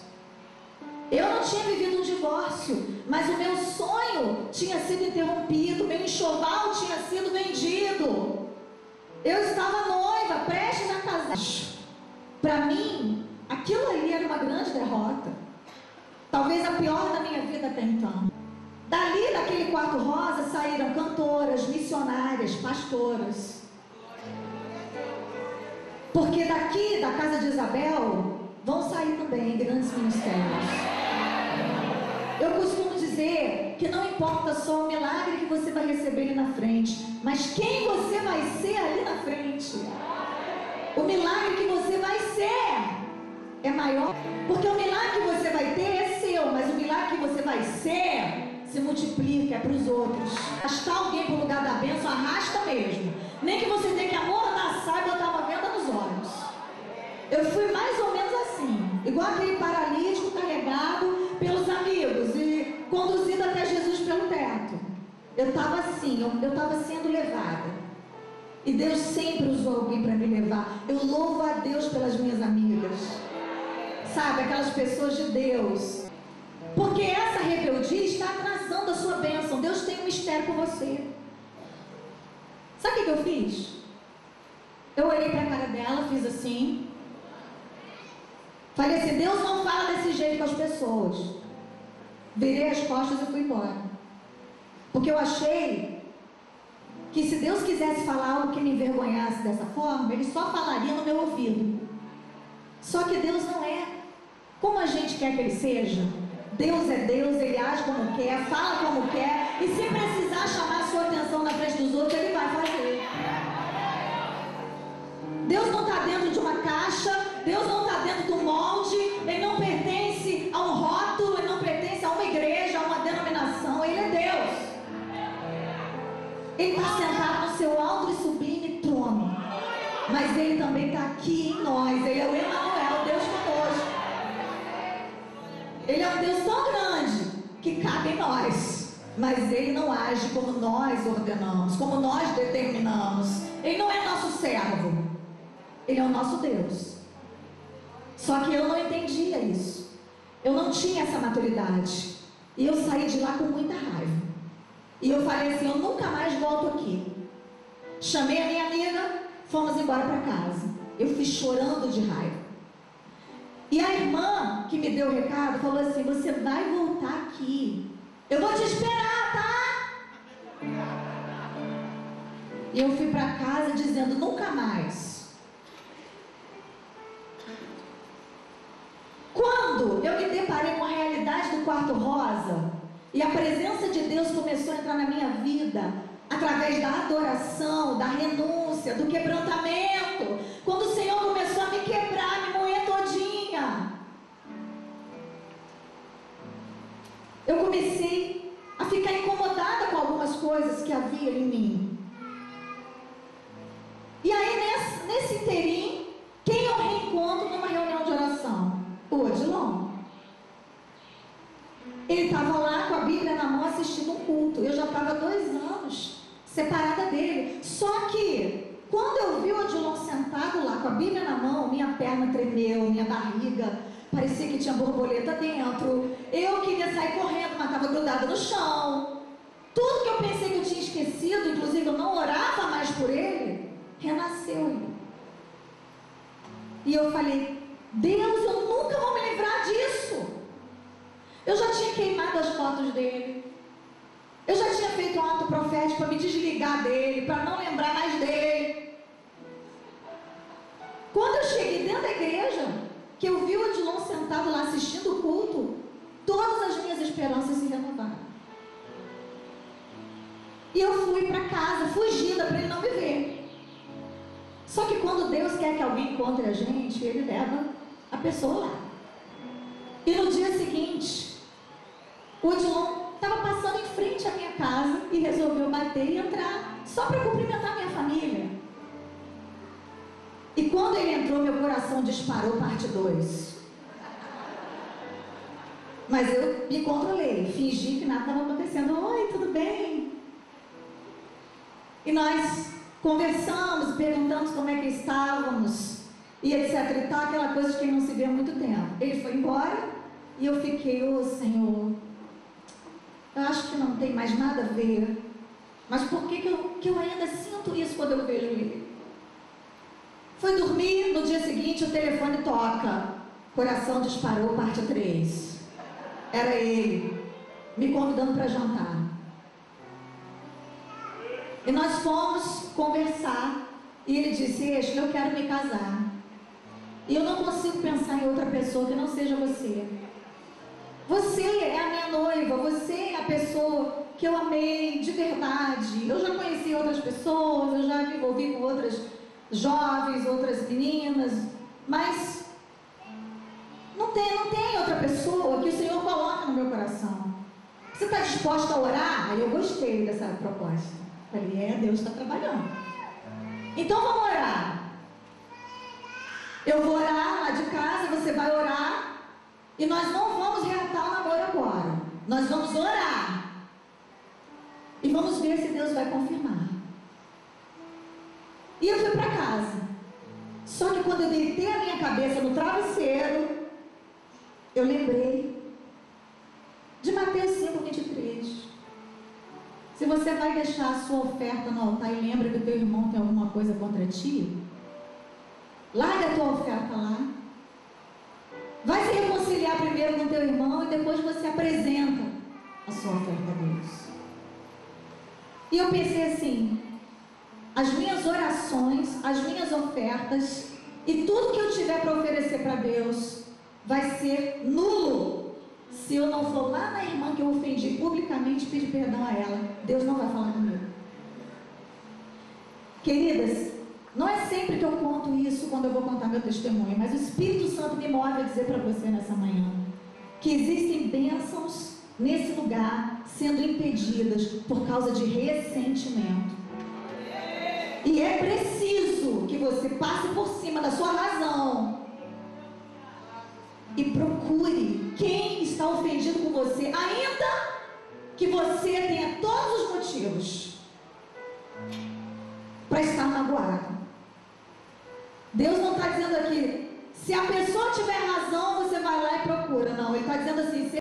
Speaker 1: Eu não tinha vivido um divórcio, mas o meu sonho tinha sido interrompido, meu enxoval tinha sido vendido. Eu estava noiva, prestes a casar. Para mim, aquilo ali era uma grande derrota. Talvez a pior da minha vida até então. Dali, daquele quarto rosa, saíram cantoras, missionárias, pastoras. Porque daqui, da casa de Isabel, vão sair também grandes ministérios. Eu costumo dizer que não importa só o milagre que você vai receber ali na frente, mas quem você vai ser ali na frente. O milagre que você vai ser é maior. Porque o milagre que você vai ter é seu, mas o milagre que você vai ser se multiplica, é para os outros. Arrastar alguém para o lugar da bênção, arrasta mesmo. Nem que você tenha que amordaçar e botar uma venda nos olhos. Eu fui mais ou menos assim, igual aquele paralítico carregado pelos amigos e conduzido até Jesus pelo teto. Eu estava assim, eu estava sendo levada. E Deus sempre usou alguém para me levar. Eu louvo a Deus pelas minhas amigas. Sabe, aquelas pessoas de Deus. Porque essa rebeldia está atrasando a sua bênção. Deus tem um mistério com você. Sabe o que eu fiz? Eu olhei para a cara dela, fiz assim. Falei assim, Deus não fala desse jeito com as pessoas. Virei as costas e fui embora. Porque eu achei que se Deus quisesse falar algo que me envergonhasse dessa forma, Ele só falaria no meu ouvido. Só que Deus não é como a gente quer que Ele seja. Deus é Deus, Ele age como quer, fala como quer, e se precisar chamar a sua atenção na frente dos outros, Ele vai fazer. Deus não está dentro de uma caixa, Deus não está dentro do molde, Ele não pertence a um rótulo, Ele não pertence a uma igreja, a uma denominação, Ele é Deus. Ele está sentado no seu alto e sublime trono, mas Ele também está aqui em nós. Ele é o Emanuel, Deus conosco. Ele é um Deus tão grande que cabe em nós, mas Ele não age como nós ordenamos, como nós determinamos. Ele não é nosso servo, Ele é o nosso Deus. Só que eu não entendia isso, eu não tinha essa maturidade, e eu saí de lá com muita raiva. E eu falei assim, eu nunca mais volto aqui. Chamei a minha amiga, fomos embora para casa. Eu fui chorando de raiva. E a irmã que me deu o recado falou assim, você vai voltar aqui. Eu vou te esperar, tá? E eu fui para casa dizendo, nunca mais. Quando eu me deparei com a realidade do quarto rosa, e a presença de Deus começou a entrar na minha vida, através da adoração, da renúncia, do quebrantamento, quando o Senhor começou a me quebrar, me moer todinha, eu comecei a ficar incomodada com algumas coisas que havia em mim. E aí nesse interim, quem eu reencontro numa reunião de oração? O Odilon. Ele estava lá com a Bíblia na mão assistindo um culto. Eu já estava 2 anos separada dele. Só que quando eu vi o Odilon sentado lá com a Bíblia na mão, minha perna tremeu, minha barriga parecia que tinha borboleta dentro. Eu queria sair correndo, mas estava grudada no chão. Tudo que eu pensei que eu tinha esquecido, inclusive eu não orava mais por ele, renasceu. E eu falei, Deus, eu nunca vou me livrar disso. Eu já tinha queimado as fotos dele. Eu já tinha feito um ato profético para me desligar dele, para não lembrar mais dele. Quando eu cheguei dentro da igreja, que eu vi o Odilon sentado lá assistindo o culto, todas as minhas esperanças se renovaram. E eu fui para casa, fugida, para ele não me ver. Só que quando Deus quer que alguém encontre a gente, Ele leva a pessoa lá. E no dia seguinte, o Odilon estava passando em frente à minha casa e resolveu bater e entrar só para cumprimentar a minha família. E quando ele entrou, meu coração disparou, parte 2. Mas eu me controlei, fingi que nada estava acontecendo. Oi, tudo bem? E nós conversamos, perguntamos como é que estávamos, e etc e tal, aquela coisa de quem não se vê há muito tempo. Ele foi embora e eu fiquei, Senhor, eu acho que não tem mais nada a ver, mas por que eu ainda sinto isso quando eu vejo ele? Foi dormir, no dia seguinte o telefone toca, coração disparou, parte 3. Era ele, me convidando para jantar. E nós fomos conversar, e ele disse, eu quero me casar. E eu não consigo pensar em outra pessoa que não seja você. Você é a minha noiva, você é a pessoa que eu amei de verdade. Eu já conheci outras pessoas, eu já me envolvi com outras jovens, outras meninas, mas não tem outra pessoa que o Senhor coloca no meu coração. Você está disposta a orar? Aí eu gostei dessa proposta. Falei, Deus está trabalhando. Então vamos orar. Eu vou orar lá de casa, você vai orar. E nós não vamos reatar o namoro agora. Nós vamos orar. E vamos ver se Deus vai confirmar. E eu fui para casa. Só que quando eu deitei a minha cabeça no travesseiro, eu lembrei de Mateus 5:23. Se você vai deixar a sua oferta no altar e lembra que o teu irmão tem alguma coisa contra ti, larga a tua oferta lá. Vai se reconciliar primeiro com o teu irmão e depois você apresenta a sua oferta a Deus. E eu pensei assim, as minhas orações, as minhas ofertas e tudo que eu tiver para oferecer para Deus vai ser nulo se eu não for lá na irmã que eu ofendi publicamente e pedir perdão a ela. Deus não vai falar comigo. Queridas, não é sempre que eu conto isso quando eu vou contar meu testemunho, mas o Espírito Santo me move a dizer para você nessa manhã que existem bênçãos nesse lugar sendo impedidas por causa de ressentimento. E é preciso que você passe por cima da sua razão e procure quem está ofendido com você, ainda que você tenha todos os motivos para estar magoado. Deus não está dizendo aqui, se a pessoa tiver razão, você vai lá e procura. Não, Ele está dizendo assim,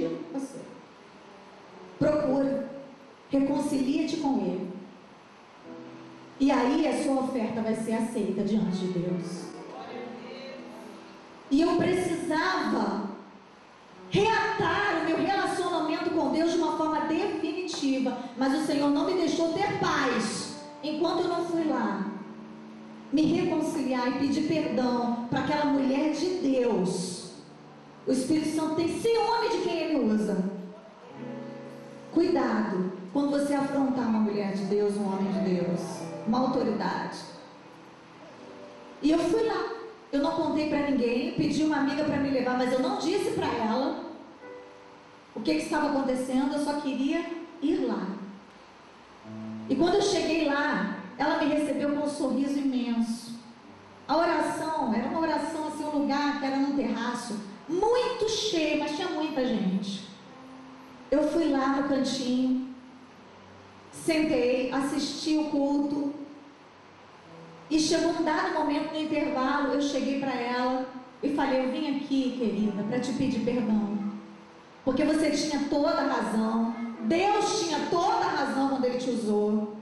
Speaker 1: dia com você. Procura, reconcilia-te com ele. E aí a sua oferta vai ser aceita diante de Deus. E eu precisava reatar o meu relacionamento com Deus de uma forma definitiva. Mas o Senhor não me deixou ter paz enquanto eu não fui lá me reconciliar e pedir perdão para aquela mulher de Deus. O Espírito Santo tem ciúme de quem ele usa. Cuidado quando você afrontar uma mulher de Deus, um homem de Deus, uma autoridade. E eu fui lá. Eu não contei para ninguém, pedi uma amiga para me levar, mas eu não disse para ela o que estava acontecendo. Eu só queria ir lá. E quando eu cheguei lá, ela me recebeu com um sorriso imenso. A oração, era uma oração assim, um lugar que era num terraço, muito cheio, mas tinha muita gente. Eu fui lá no cantinho, sentei, assisti o culto. E chegou um dado momento no intervalo, eu cheguei para ela e falei: eu vim aqui, querida, para te pedir perdão. Porque você tinha toda a razão. Deus tinha toda a razão quando Ele te usou.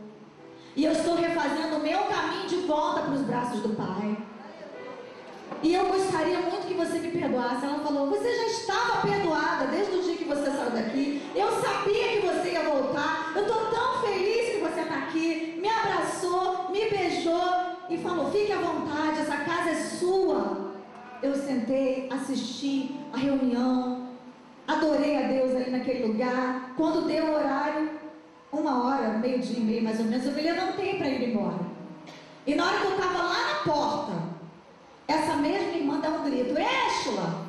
Speaker 1: E eu estou refazendo o meu caminho de volta para os braços do Pai. E eu gostaria muito que você me perdoasse. Ela falou: você já estava perdoada desde o dia que você saiu daqui. Eu sabia que você ia voltar. Eu estou tão feliz que você está aqui. Me abraçou, me beijou e falou: fique à vontade, essa casa é sua. Eu sentei, assisti a reunião, adorei a Deus ali naquele lugar. Quando deu o horário, 1h, meio-dia e meio mais ou menos, eu me levantei para ir embora. E na hora que eu estava lá na porta, essa mesma irmã dá um grito: Éxila,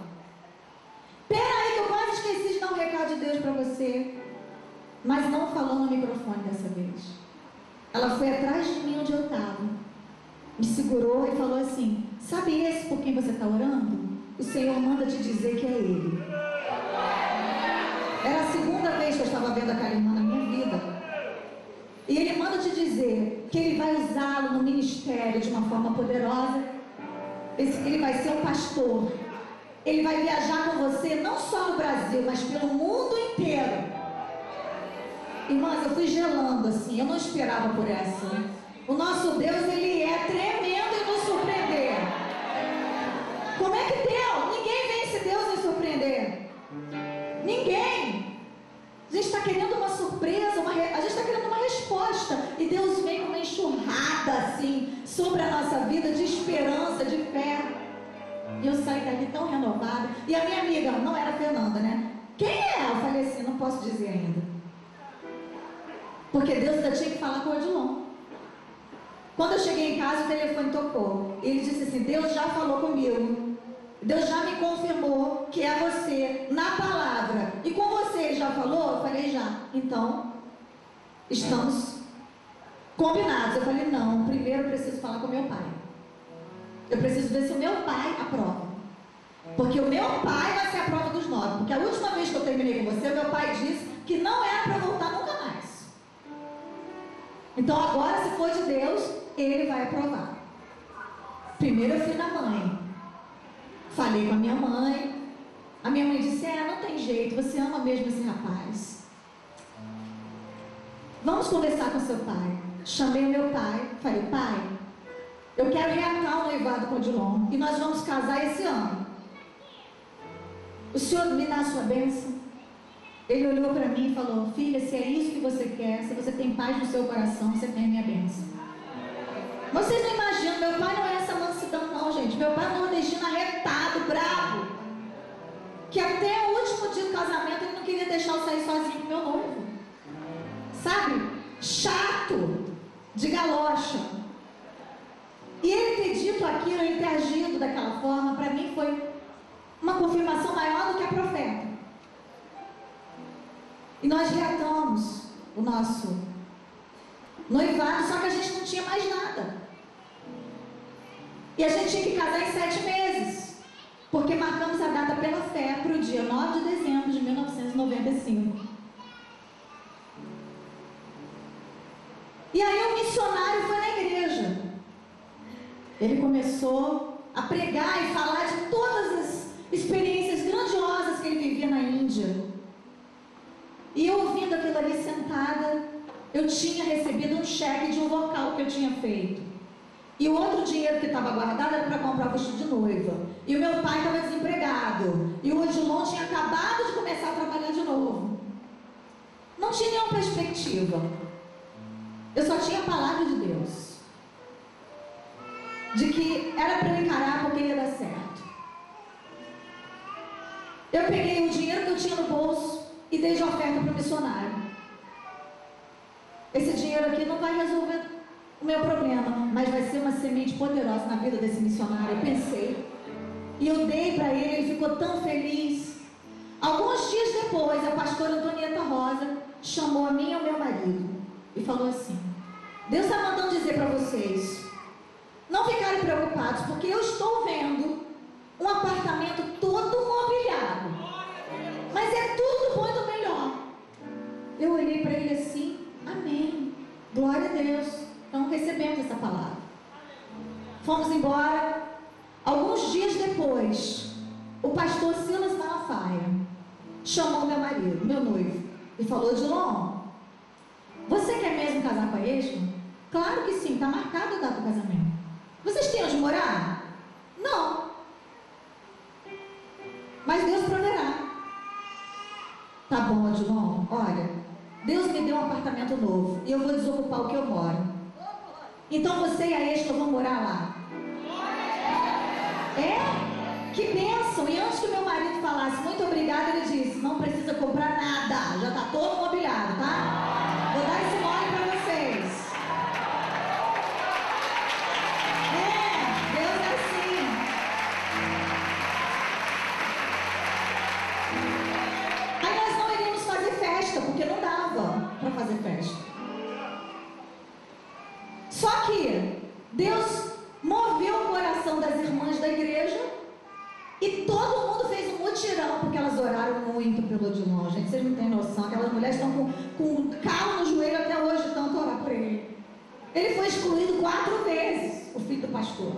Speaker 1: peraí que eu quase esqueci de dar um recado de Deus para você. Mas não falou no microfone dessa vez. Ela foi atrás de mim onde eu estava, me segurou e falou assim: sabe esse por quem você está orando? O Senhor manda te dizer que é Ele. Era a segunda vez que eu estava vendo aquela irmã na minha vida. E Ele manda te dizer que Ele vai usá-lo no ministério de uma forma poderosa. Ele vai ser um pastor. Ele vai viajar com você não só no Brasil, mas pelo mundo inteiro. Irmãs, eu fui gelando assim, eu não esperava por essa. O nosso Deus, Ele é tremendo em nos surpreender. Como é que Deus? Ninguém vence Deus em surpreender. Ninguém. A gente está querendo uma surpresa, a gente está querendo uma resposta. E Deus vem com uma enxurrada assim sobre a nossa vida de esperança, de fé. E eu saí dali tão renovada. E a minha amiga, não era a Fernanda, né? Quem é? Eu falei assim: não posso dizer ainda. Porque Deus ainda tinha que falar com o Odilon. Quando eu cheguei em casa, o telefone tocou. Ele disse assim: Deus já falou comigo. Deus já me confirmou que é você, na palavra. E com você Ele já falou? Eu falei: já. Então, estamos combinados. Eu falei: não, primeiro eu preciso falar com meu pai. Eu preciso ver se o meu pai aprova. Porque o meu pai vai ser a prova dos 9. Porque a última vez que eu terminei com você, o meu pai disse que não era para voltar nunca mais. Então agora, se for de Deus, Ele vai aprovar. Primeiro eu fui na mãe. Falei com a minha mãe. A minha mãe disse: não tem jeito, você ama mesmo esse rapaz. Vamos conversar com seu pai. Chamei o meu pai. Falei: pai, eu quero reatar o noivado com o Odilon. E nós vamos casar esse ano. O senhor me dá a sua bênção? Ele olhou para mim e falou: filha, se é isso que você quer, se você tem paz no seu coração, você tem a minha bênção. Vocês não imaginam, meu pai não é essa mansidão não, gente. Meu pai é nordestino arretado, bravo, que até o último dia do casamento ele não queria deixar eu sair sozinho com meu noivo. Sabe? Chato, de galocha. E ele ter dito aquilo, ele ter agido daquela forma, para mim foi uma confirmação maior do que a profeta. E nós reatamos o nosso noivado, só que a gente não tinha mais nada. E a gente tinha que casar em 7 meses, porque marcamos a data pela fé para o dia 9 de dezembro de 1995. E aí o missionário foi na igreja. Ele começou a pregar e falar de todas as experiências grandiosas que ele vivia na Índia. ali sentada, eu tinha recebido um cheque de um vocal que eu tinha feito. E o outro dinheiro que estava guardado era para comprar o vestido de noiva. E o meu pai estava desempregado. E o Odilon tinha acabado de começar a trabalhar de novo. Não tinha nenhuma perspectiva. Eu só tinha a palavra de Deus. De que era para eu encarar porque ia dar certo. Eu peguei o dinheiro que eu tinha no bolso e dei de oferta para o missionário. Esse dinheiro aqui não vai resolver o meu problema, mas vai ser uma semente poderosa na vida desse missionário. Eu pensei. E eu dei para ele, ele ficou tão feliz. Alguns dias depois, a pastora Antonieta Rosa chamou a mim e ao meu marido e falou assim: Deus está mandando dizer para vocês não ficarem preocupados, porque eu estou vendo um apartamento todo mobiliado, mas é tudo do bom e do melhor. Eu olhei para ele assim: amém, glória a Deus. Então recebemos essa palavra. Fomos embora. Alguns dias depois, o pastor Silas Malafaia chamou meu marido, meu noivo, e falou: Odilon, você quer mesmo casar com a Esma? Claro que sim, está marcado a data do casamento. Vocês têm onde morar? Não. Mas Deus proverá. Tá bom, Odilon, olha, Deus me deu um apartamento novo e eu vou desocupar o que eu moro. Então você e a Esma vão morar lá. É? Que bênção! E antes que meu marido falasse muito obrigado, ele disse: não precisa comprar nada, já está todo mobiliado, tá? Vou dar esse mole para vocês. É, Deus é assim. Aí nós não iríamos fazer festa, porque não dava para fazer festa. Só que Deus moveu o coração das irmãs da igreja e todo mundo fez um mutirão, porque elas oraram muito pelo Odilon. Gente, vocês não têm noção, aquelas mulheres estão com calo no joelho até hoje de tanto orar por ele. Ele foi excluído 4 vezes, o filho do pastor.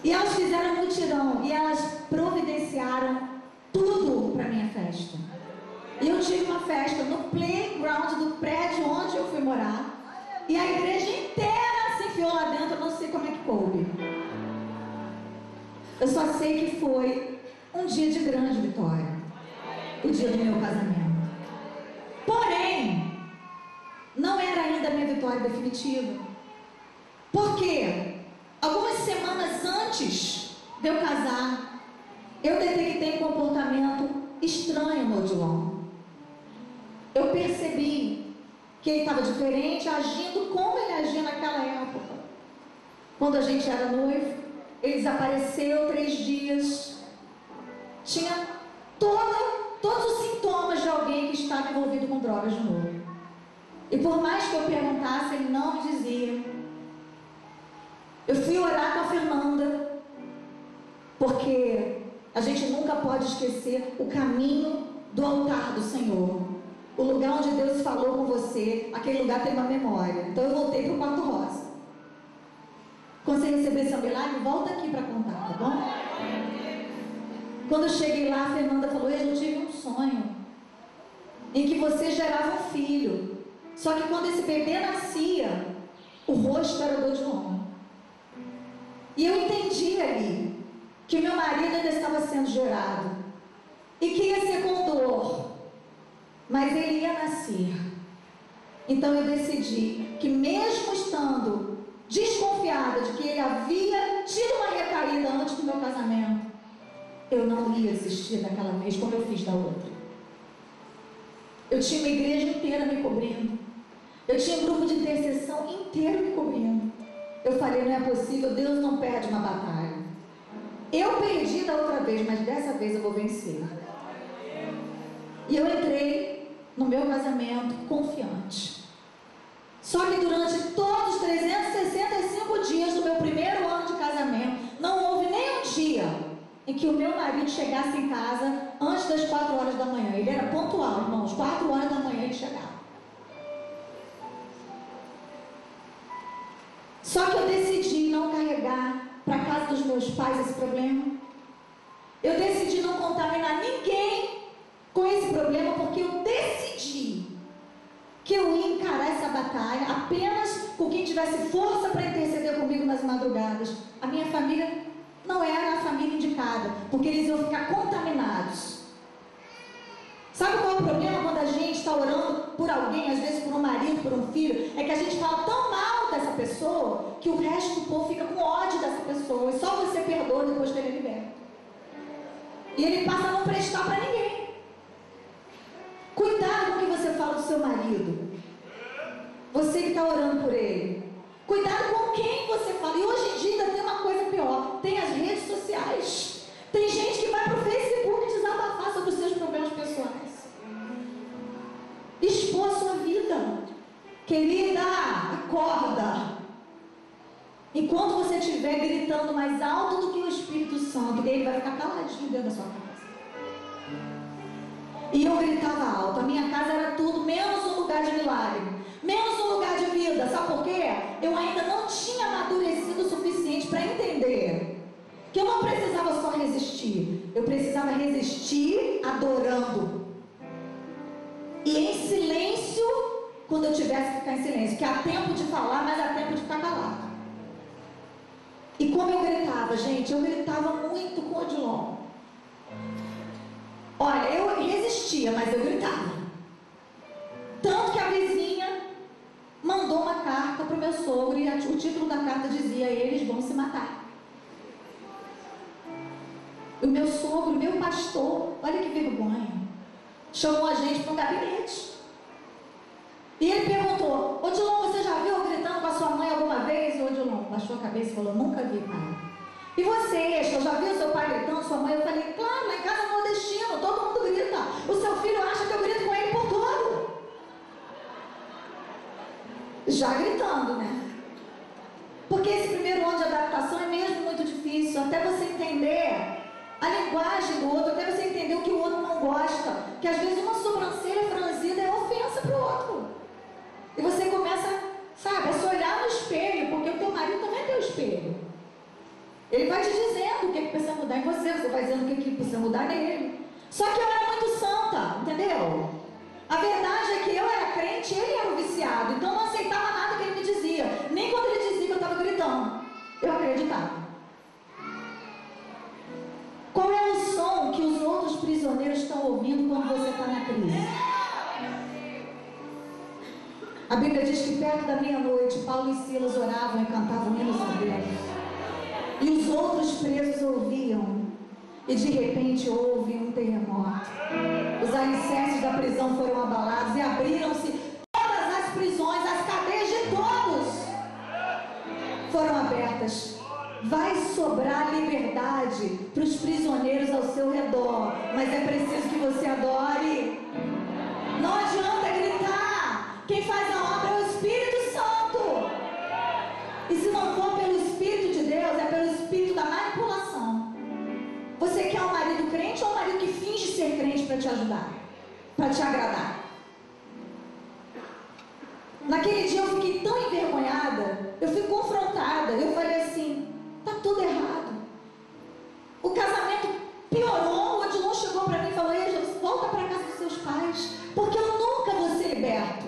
Speaker 1: E elas fizeram um mutirão e elas providenciaram tudo para minha festa. E eu tive uma festa no playground do prédio onde eu fui morar. E a igreja inteira se enfiou lá dentro, eu não sei como é que coube. Eu só sei que foi um dia de grande vitória. O dia do meu casamento. Porém, não era ainda a minha vitória definitiva. Porque algumas semanas antes de eu casar, eu detectei um comportamento estranho no Odilon. Eu percebi que ele estava diferente, agindo como ele agia naquela época. Quando a gente era noivo, ele desapareceu 3 dias. Tinha todos os sintomas de alguém que estava envolvido com drogas de novo. E por mais que eu perguntasse, ele não me dizia. Eu fui orar com a Fernanda, porque a gente nunca pode esquecer o caminho do altar do Senhor. O lugar onde Deus falou com você, aquele lugar tem uma memória. Então eu voltei para o quarto rosa. Quando você receber esse milagre, volta aqui para contar, tá bom? Quando eu cheguei lá, a Fernanda falou: eu tive um sonho em que você gerava um filho. Só que quando esse bebê nascia, o rosto era do Odilon. E eu entendi ali que meu marido ainda estava sendo gerado e que ia ser com dor, mas ele ia nascer. Então eu decidi que, mesmo estando desconfiada de que ele havia tido uma recaída antes do meu casamento, eu não ia desistir daquela vez como eu fiz da outra. Eu tinha uma igreja inteira me cobrindo. Eu tinha um grupo de intercessão inteiro me cobrindo. Eu falei: não é possível, Deus não perde uma batalha. Eu perdi da outra vez, mas dessa vez eu vou vencer. E eu entrei no meu casamento confiante. Só que durante todos os 365 dias do meu primeiro ano de casamento, não houve nem um dia em que o meu marido chegasse em casa antes das 4 horas da manhã. Ele era pontual, irmãos, 4 horas da manhã ele chegava. Só que eu decidi não carregar para casa dos meus pais esse problema. Eu decidi não contaminar ninguém apenas com quem tivesse força para interceder comigo nas madrugadas. A minha família não era a família indicada, porque eles iam ficar contaminados. Sabe qual é o problema quando a gente está orando por alguém, às vezes por um marido, por um filho? É que a gente fala tão mal dessa pessoa que o resto do povo fica com ódio dessa pessoa, e só você perdoa depois que ele é liberto. E ele passa a não prestar para ninguém. Cuidado com o que você fala do seu marido, você que está orando por ele. Cuidado com quem você fala. E hoje em dia ainda tem uma coisa pior: tem as redes sociais. Tem gente que vai para o Facebook desabafar sobre os seus problemas pessoais, expor a sua vida. Querida, acorda. Enquanto você estiver gritando mais alto do que o Espírito Santo, ele vai ficar caladinho dentro da sua casa. E eu gritava alto. A minha casa era tudo menos um lugar de milagre, menos um lugar de vida. Sabe por quê? Eu ainda não tinha amadurecido o suficiente para entender que eu não precisava só resistir, eu precisava resistir adorando. E em silêncio, quando eu tivesse que ficar em silêncio, que há tempo de falar, mas há tempo de ficar calado. E como eu gritava, gente, eu gritava muito com o Odilon. Olha, eu resistia, mas eu gritava. Tanto que a vizinha mandou uma carta para o meu sogro, e o título da carta dizia: eles vão se matar. O meu sogro, meu pastor, olha que vergonha, chamou a gente para um gabinete. E ele perguntou: Odilon, você já viu eu gritando com a sua mãe alguma vez? E o Odilon baixou a cabeça e falou: nunca vi, pai. E você, Esther, já viu seu pai gritando, sua mãe? Eu falei: claro, lá em casa nordestino, todo mundo grita. O seu filho acha que eu grito com ele por tudo. Já gritando, né? Porque esse primeiro ano de adaptação é mesmo muito difícil, até você entender a linguagem do outro, até você entender o que o outro não gosta. Que às vezes uma sobrancelha franzida é ofensa para o outro. E você começa, sabe, a se olhar no espelho, porque o teu marido também é teu espelho. Ele vai te dizendo o que precisa mudar em você, você vai dizendo o que precisa mudar nele. Só que eu era muito santa, entendeu? A verdade é que eu era crente, ele era o viciado, então eu não aceitava nada que ele me dizia. Nem quando ele dizia que eu estava gritando, eu acreditava. Qual é o som que os outros prisioneiros estão ouvindo quando você está na crise? A Bíblia diz que perto da meia-noite, Paulo e Silas oravam e cantavam hinos a Deus. E os outros presos ouviam. E de repente houve um terremoto. Os alicerces da prisão foram abalados e abriram-se todas as prisões, as cadeias de todos foram abertas. Vai sobrar liberdade para os prisioneiros ao seu redor, mas é preciso que você adore. Não adianta gritar. Quem faz a obra é o Espírito Santo. E se não for pelo Espírito de Deus, é pelo Espírito da manipulação. Você quer um marido crente ou um marido que finge ser crente para te ajudar, para te agradar? Naquele dia eu fiquei tão envergonhada, eu fui confrontada, eu falei assim: tá tudo errado. O casamento piorou. O Odilon chegou para mim e falou: ei, Jesus, volta para casa dos seus pais, porque eu nunca vou ser liberto.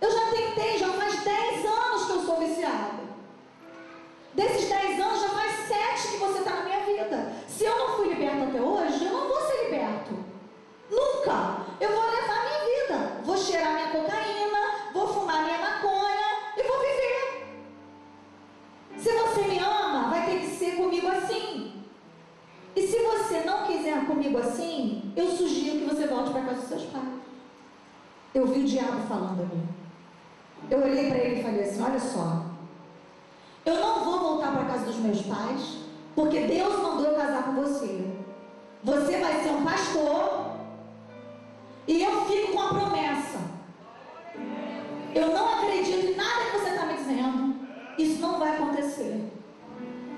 Speaker 1: Eu já tentei, já faz 10 anos que eu sou viciada. Desses 10 anos, já faz 7 que você está na minha vida. Se eu não fui liberto até hoje, eu não vou ser liberto. Nunca. Eu vou levar a minha vida. Vou cheirar minha cocaína, vou fumar minha maconha e vou viver. Se você me ama, vai ter que ser comigo assim. E se você não quiser comigo assim, eu sugiro que você volte para casa dos seus pais. Eu vi o diabo falando a mim. Eu olhei para ele e falei assim: olha só, eu não vou voltar para casa dos meus pais, porque Deus mandou eu casar com você. Você vai ser um pastor e eu fico com a promessa. Eu não acredito em nada que você está me dizendo. Isso não vai acontecer,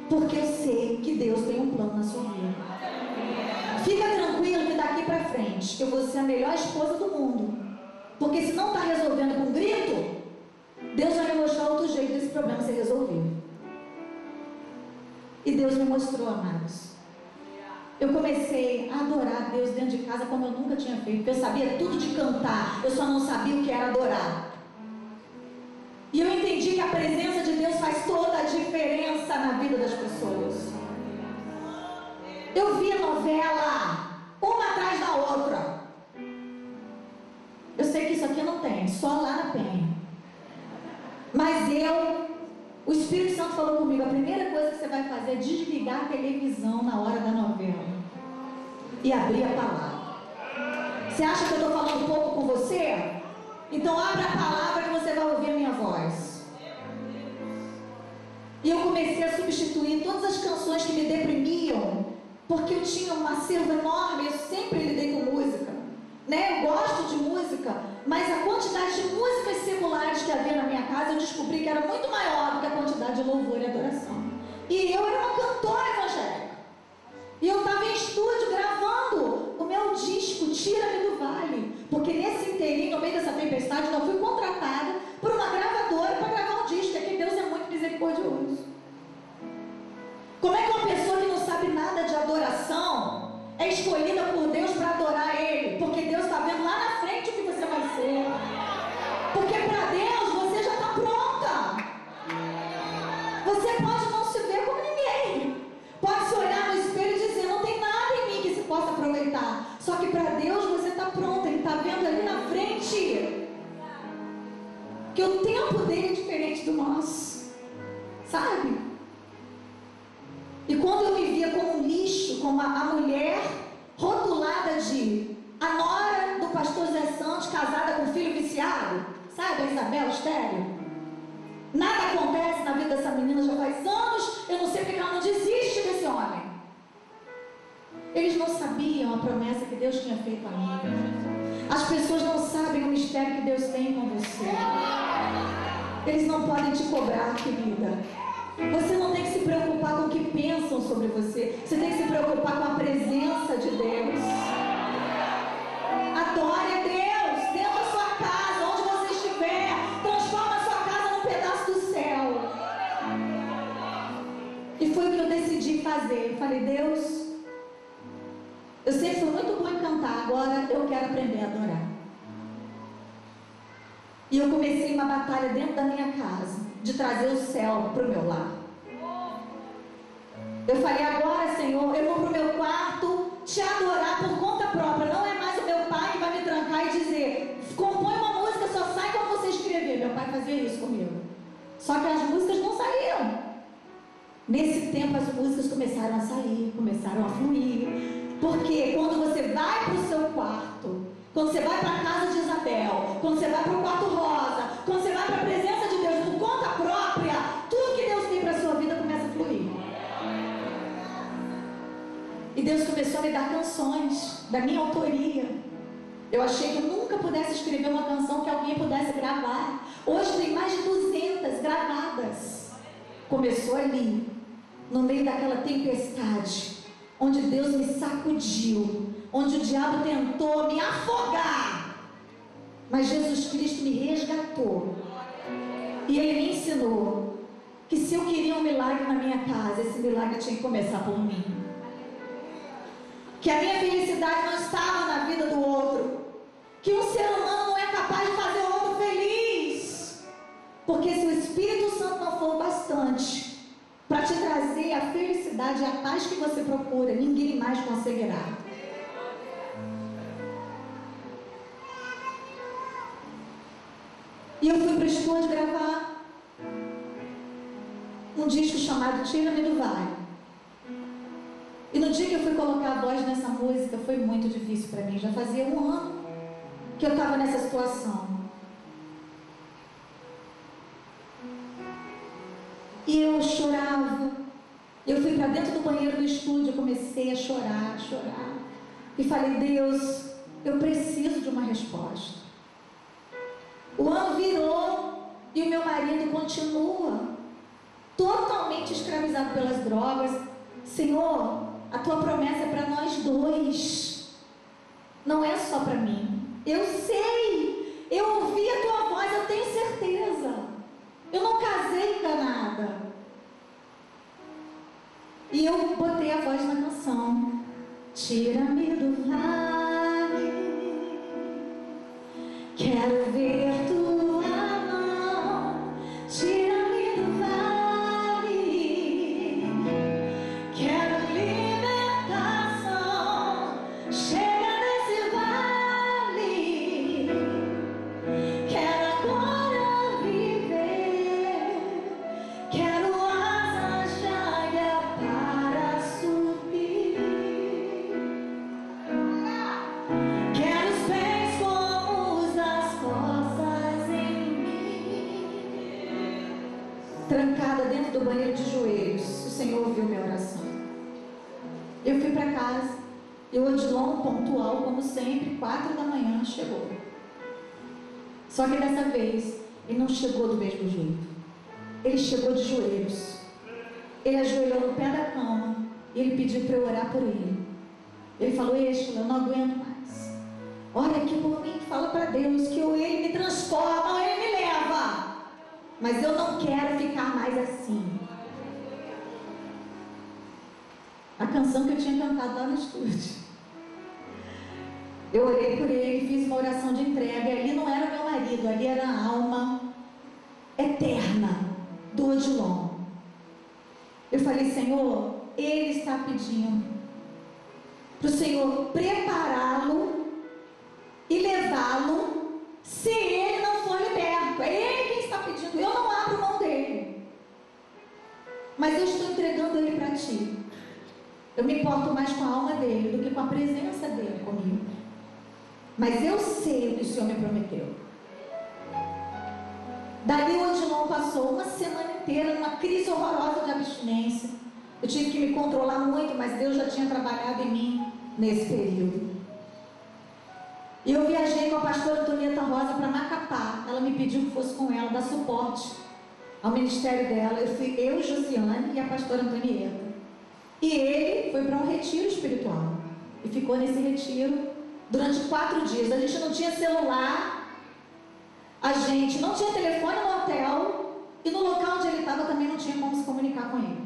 Speaker 1: porque eu sei que Deus tem um plano na sua vida. Fica tranquilo que daqui para frente eu vou ser a melhor esposa do mundo, porque se não está resolvendo com grito, Deus vai me mostrar outro jeito desse problema ser resolvido. E Deus me mostrou, amados. Eu comecei a adorar Deus dentro de casa como eu nunca tinha feito. Eu sabia tudo de cantar, eu só não sabia o que era adorar. E eu que a presença de Deus faz toda a diferença na vida das pessoas. Eu vi a novela, uma atrás da outra. Eu sei que isso aqui não tem, só lá na Penha. Mas o Espírito Santo falou comigo, a primeira coisa que você vai fazer é desligar a televisão na hora da novela e abrir a palavra. Você acha que eu estou falando pouco com você? Então abra a palavra que você vai ouvir a minha voz. E eu comecei a substituir todas as canções que me deprimiam, porque eu tinha um acervo enorme, eu sempre lidei com música, né? Eu gosto de música, mas a quantidade de músicas seculares que havia na minha casa, eu descobri que era muito maior do que a quantidade de louvor e adoração. E eu era uma cantora evangélica. E eu estava em estúdio gravando o meu disco Tira-me do Vale, porque nesse inteirinho, no meio dessa tempestade, eu fui contratada por uma gravadora para gravar um disco. É que Deus é muito misericordioso. Como é que uma pessoa que não sabe nada de adoração é escolhida por Deus para adorar Ele? Porque Deus está vendo lá na frente o que você vai ser. Porque para Deus você já está pronta. Você pode não se ver como ninguém, pode se olhar no espelho e dizer, não tem nada em mim que se possa aproveitar. Só que para Deus você está pronta. Ele está vendo ali na frente que o tempo dele é diferente do nosso, sabe? E quando eu me via como um lixo, como a mulher rotulada de a nora do pastor Zé Santos, casada com um filho viciado, sabe, a Isabel estéril, nada acontece na vida dessa menina já faz anos, eu não sei porque ela não desiste desse homem. Eles não sabiam a promessa que Deus tinha feito a mim. As pessoas não sabem o mistério que Deus tem com você. Eles não podem te cobrar, querida. Você não tem que se preocupar com o que pensam sobre você. Você tem que se preocupar com a presença de Deus. Adore a Deus dentro da sua casa, onde você estiver. Transforma a sua casa num pedaço do céu. E foi o que eu decidi fazer. Eu falei, Deus, eu sempre fui muito boa em cantar, agora eu quero aprender a adorar. E eu comecei uma batalha dentro da minha casa, de trazer o céu para o meu lar. Eu falei, agora, Senhor, eu vou para o meu quarto te adorar por conta própria. Não é mais o meu pai que vai me trancar e dizer, compõe uma música, só sai quando você escrever. Meu pai fazia isso comigo. Só que as músicas não saíam. Nesse tempo as músicas começaram a sair, começaram a fluir. Porque quando você vai para o seu quarto, quando você vai para a casa de Isabel, quando você vai para o quarto rosa, quando você vai para a presença de Deus por conta própria, tudo que Deus tem para a sua vida começa a fluir. E Deus começou a me dar canções da minha autoria. Eu achei que eu nunca pudesse escrever uma canção que alguém pudesse gravar. Hoje tem mais de 200 gravadas. Começou ali, no meio daquela tempestade, onde Deus me sacudiu, onde o diabo tentou me afogar, mas Jesus Cristo me resgatou. E Ele me ensinou que se eu queria um milagre na minha casa, esse milagre tinha que começar por mim. Que a minha felicidade não estava na vida do outro. Que um ser humano não é capaz de fazer o outro feliz. Porque se o Espírito Santo não for bastante para te trazer a felicidade e a paz que você procura, ninguém mais conseguirá. E eu fui para o estúdio gravar um disco chamado Tira-me do Vale. E no dia que eu fui colocar a voz nessa música, foi muito difícil para mim. Já fazia 1 ano que eu estava nessa situação. E eu chorava. Eu fui para dentro do banheiro do estúdio, comecei a chorar, chorar. E falei, Deus, eu preciso de uma resposta. O ano virou e o meu marido continua totalmente escravizado pelas drogas. Senhor, a tua promessa é para nós dois, não é só para mim. Eu sei, eu ouvi a tua voz, eu tenho certeza. Eu não casei enganada. E eu botei a voz na canção. Tira-me do vale, quero ver tua mão. Tira saí do banheiro de joelhos. O Senhor ouviu minha oração. Eu fui para casa. E o Odilon, pontual, como sempre, 4 da manhã, chegou. Só que dessa vez, ele não chegou do mesmo jeito. Ele chegou de joelhos. Ele ajoelhou no pé da cama e ele pediu para eu orar por ele. Ele falou: Êxola, eu não aguento mais. Olha aqui por mim, fala para Deus que ou ele me transforma ou ele me leva. Mas eu não quero ficar mais assim. A canção que eu tinha cantado lá no estúdio. Eu orei por ele, fiz uma oração de entrega. E ali não era o meu marido, ali era a alma eterna do Odilon. Eu falei: Senhor, ele está pedindo para o Senhor prepará-lo e levá-lo, se ele não for liberto. É ele quem está pedindo, eu não abro mão dele. Mas eu estou entregando ele para ti. Eu me importo mais com a alma dele do que com a presença dele comigo. Mas eu sei o que o Senhor me prometeu. Dali o Odilon passou uma semana inteira numa crise horrorosa de abstinência. Eu tive que me controlar muito, mas Deus já tinha trabalhado em mim nesse período. E eu viajei com a pastora Antonieta Rosa para Macapá. Ela me pediu que fosse com ela, dar suporte ao ministério dela. Eu fui eu, Josiane e a pastora Antonieta. E ele foi para um retiro espiritual. E ficou nesse retiro durante 4 dias. A gente não tinha celular. A gente não tinha telefone no hotel. E no local onde ele estava também não tinha como se comunicar com ele.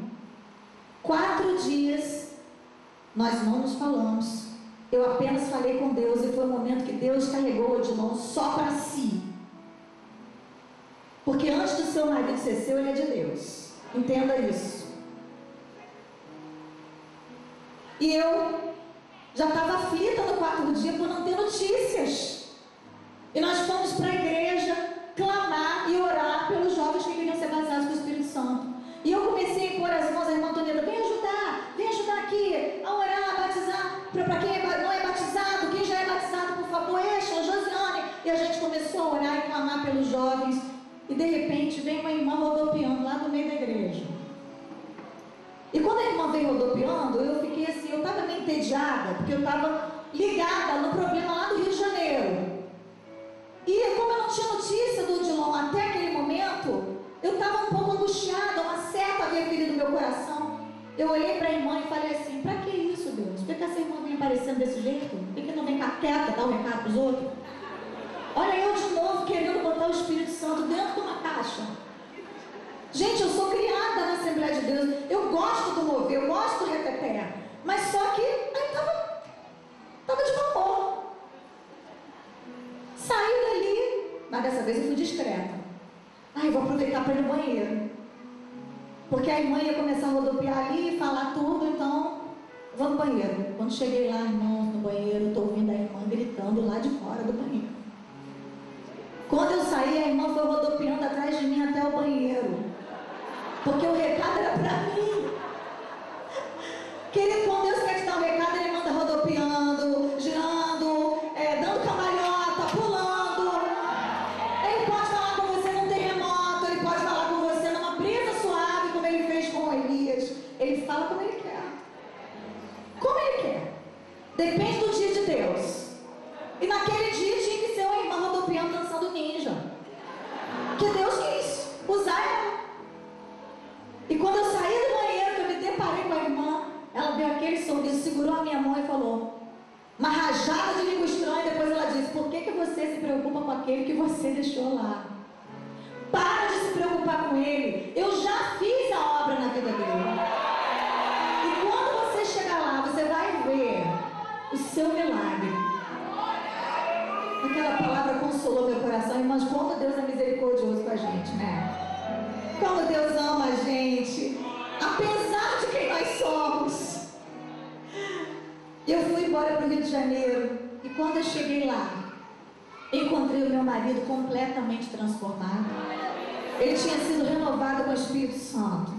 Speaker 1: 4 dias nós não nos falamos. Eu apenas falei com Deus. E foi o momento que Deus carregou o Odilon só para si. Porque antes do seu marido ser seu, ele é de Deus. Entenda isso. E eu já estava aflita no 4º dia por não ter notícias. E nós fomos para a igreja clamar e orar pelos jovens que queriam ser batizados com o Espírito Santo. E eu comecei a impor as mãos, a irmã Antonieta: vem ajudar aqui a orar, a batizar, para quem não é batizado, quem já é batizado, por favor, Êxola, Josiane. E a gente começou a orar e clamar pelos jovens. E de repente vem uma irmã rodopiando lá no meio da igreja. E quando a irmã veio rodopiando, eu fiquei assim, eu estava meio entediada, porque eu estava ligada no problema lá do Rio de Janeiro. E como eu não tinha notícia do Odilon até aquele momento, eu estava um pouco angustiada, uma seta havia ferido meu coração. Eu olhei para a irmã e falei assim: para que isso, Deus? Por que essa irmã vem aparecendo desse jeito? Por que não vem quieta, dar um recado para os outros? Olha eu de novo querendo botar o Espírito Santo dentro de uma caixa. Gente, eu sou criada na Assembleia de Deus, eu gosto do mover, eu gosto do reteté, mas só que aí tava de mau humor. Saí dali, mas dessa vez eu fui discreta. Ai, vou aproveitar para ir no banheiro, porque a irmã ia começar a rodopiar ali e falar tudo, então vou no banheiro. Quando cheguei lá, irmãos, no banheiro, estou ouvindo a irmã gritando lá de fora do banheiro. Quando eu saí, a irmã foi rodopiando atrás de mim até o banheiro, porque o recado era para mim. Querido, quando Deus quer te dar um recado, Ele manda rodopiando, girando, dando cambalhota, pulando. Ele pode falar com você num terremoto, Ele pode falar com você numa brisa suave, como Ele fez com Elias. Ele fala como Ele quer. Como Ele quer. Depende do dia de Deus. E naquele dia tinha que ser uma irmã rodopiando, dançando ninja. Que Deus quis usar ela. E quando eu saí do banheiro, que eu me deparei com a irmã, ela deu aquele sorriso, segurou a minha mão e falou, uma rajada de língua estranha. Depois ela disse: por que você se preocupa com aquele que você deixou lá? Para de se preocupar com ele. Eu já fiz a obra na vida dele. E quando você chegar lá, você vai ver o seu milagre. Aquela palavra consolou meu coração. Irmãos, como Deus é misericordioso com a gente, né? Como Deus ama a gente, apesar de quem nós somos. Eu fui embora para o Rio de Janeiro. E quando eu cheguei lá, encontrei o meu marido completamente transformado. Ele tinha sido renovado com o Espírito Santo.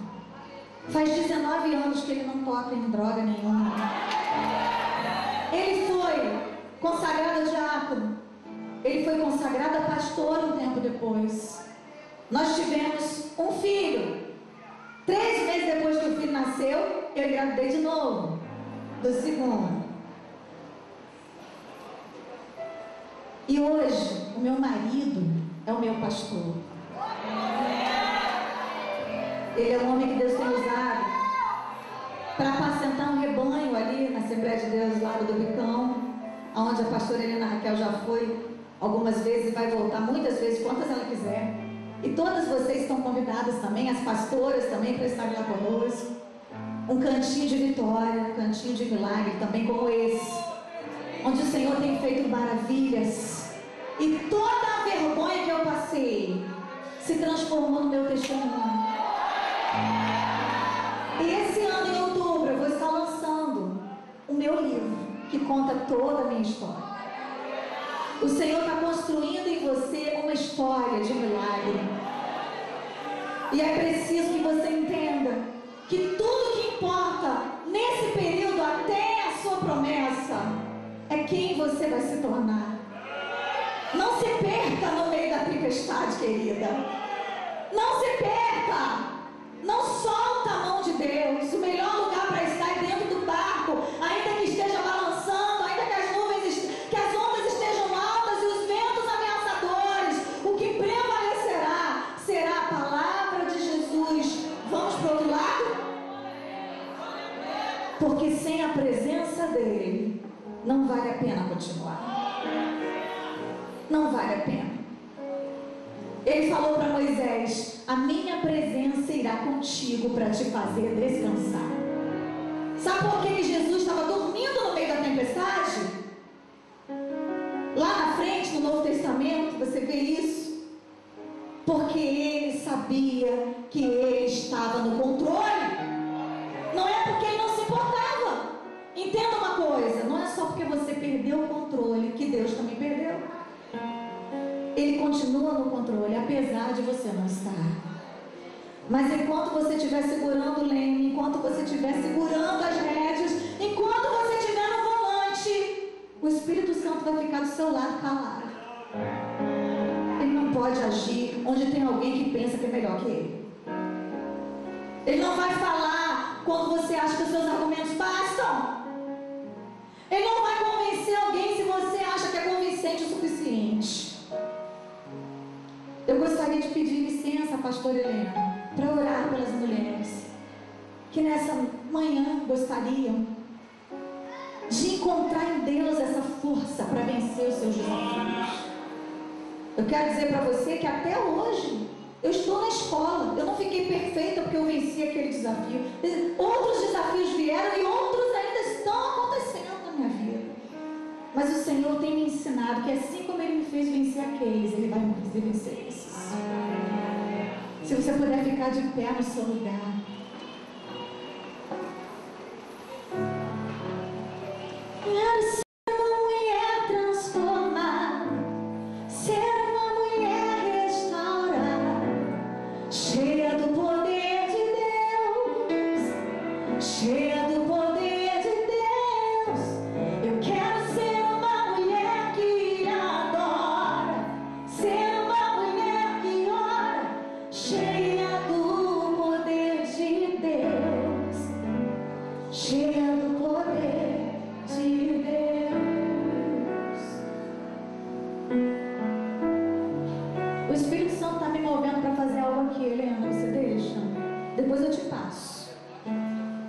Speaker 1: Faz 19 anos que ele não toca em droga nenhuma. Ele foi consagrado a diácono. Ele foi consagrado a pastor um tempo depois. Nós tivemos um filho. 3 meses depois que o filho nasceu, eu engravidei de novo, do segundo. E hoje, o meu marido é o meu pastor. Ele é o homem que Deus tem usado para apacentar um rebanho ali na Assembleia de Deus, lá do Bicão, onde a pastora Helena Raquel já foi algumas vezes e vai voltar muitas vezes, quantas ela quiser. E todas vocês estão convidadas também, as pastoras também, para estarem lá conosco. Um cantinho de vitória, um cantinho de milagre também como esse, onde o Senhor tem feito maravilhas. E toda a vergonha que eu passei se transformou no meu testemunho. E esse ano, em outubro, eu vou estar lançando o meu livro, que conta toda a minha história. O Senhor está construindo em você uma história de milagre. E é preciso que você entenda que tudo que importa nesse período até a sua promessa é quem você vai se tornar. Não se perca no meio da tempestade, querida. Não se perca. Não solta a mão de Deus. O melhor lugar para estar é dentro do barco, ainda que esteja balançando, ainda que as ondas estejam altas e os ventos ameaçadores. O que prevalecerá será a palavra de Jesus. Vamos para o outro lado? Porque sem a presença dele, não vale a pena continuar. Não vale a pena. Ele falou para Moisés: a minha presença irá contigo para te fazer descansar. Sabe por que Jesus estava dormindo no meio da tempestade? Lá na frente, no Novo Testamento, você vê isso. Porque ele sabia que ele estava no controle. Não é porque ele não se importava. Entenda uma coisa: não é só porque você perdeu o controle que Deus também perdeu. Ele continua no controle, apesar de você não estar. Mas enquanto você estiver segurando o leme, enquanto você estiver segurando as rédeas, enquanto você estiver no volante, o Espírito Santo vai ficar do seu lado calado. Ele não pode agir onde tem alguém que pensa que é melhor que ele. Ele não vai falar quando você acha que os seus argumentos bastam. Ele não vai convencer alguém se você acha que é convincente o suficiente. Eu gostaria de pedir licença, pastora Helena, para orar pelas mulheres que nessa manhã gostariam de encontrar em Deus essa força para vencer os seus desafios. Eu quero dizer para você que até hoje eu estou na escola. Eu não fiquei perfeita porque eu venci aquele desafio. Outros desafios vieram e outros ainda estão acontecendo na minha vida. Mas o Senhor tem me ensinado que assim como Ele me fez vencer aqueles, Ele vai me fazer vencer esses. Se você puder ficar de pé no seu lugar. Quero ser uma mulher transformada, ser uma mulher restaurada, cheia do poder de Deus, cheia do poder de Deus. Eu quero ser uma mulher que adora, ser uma mulher que ora, cheia do poder de Deus, cheia do poder de Deus. O Espírito Santo está me movendo para fazer algo aqui, Helena. Você deixa? Depois eu te passo.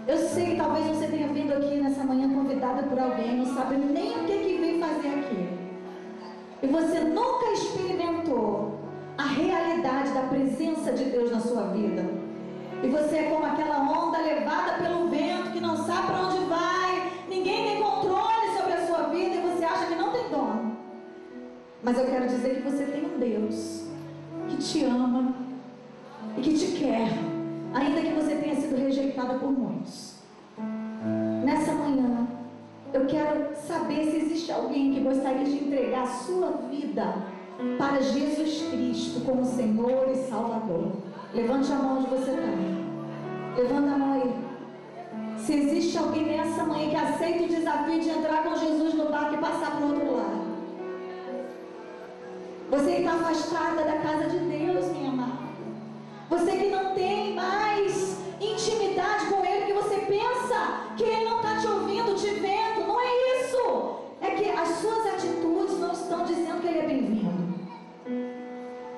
Speaker 1: Eu sei que talvez você tenha vindo aqui nessa manhã convidada por alguém, não sabe nem o que veio fazer aqui. E você nunca experimentou a realidade da presença de Deus na sua vida. E você é como aquela onda levada pelo vento que não sabe para onde vai. Ninguém tem controle sobre a sua vida e você acha que não tem dono. Mas eu quero dizer que você tem um Deus que te ama e que te quer, ainda que você tenha sido rejeitada por muitos. Nessa manhã, eu quero saber se existe alguém que gostaria de entregar a sua vida para Jesus Cristo como Senhor e Salvador. Levante a mão onde você está. Levanta a mão aí. Se existe alguém nessa manhã que aceita o desafio de entrar com Jesus no barco e passar para o outro lado. Você que está afastada da casa de Deus, minha amada. Você que não tem mais intimidade com Ele, que você pensa que Ele não está te ouvindo, te vendo. Não é isso. É que as suas atitudes não estão dizendo que Ele é bem-vindo.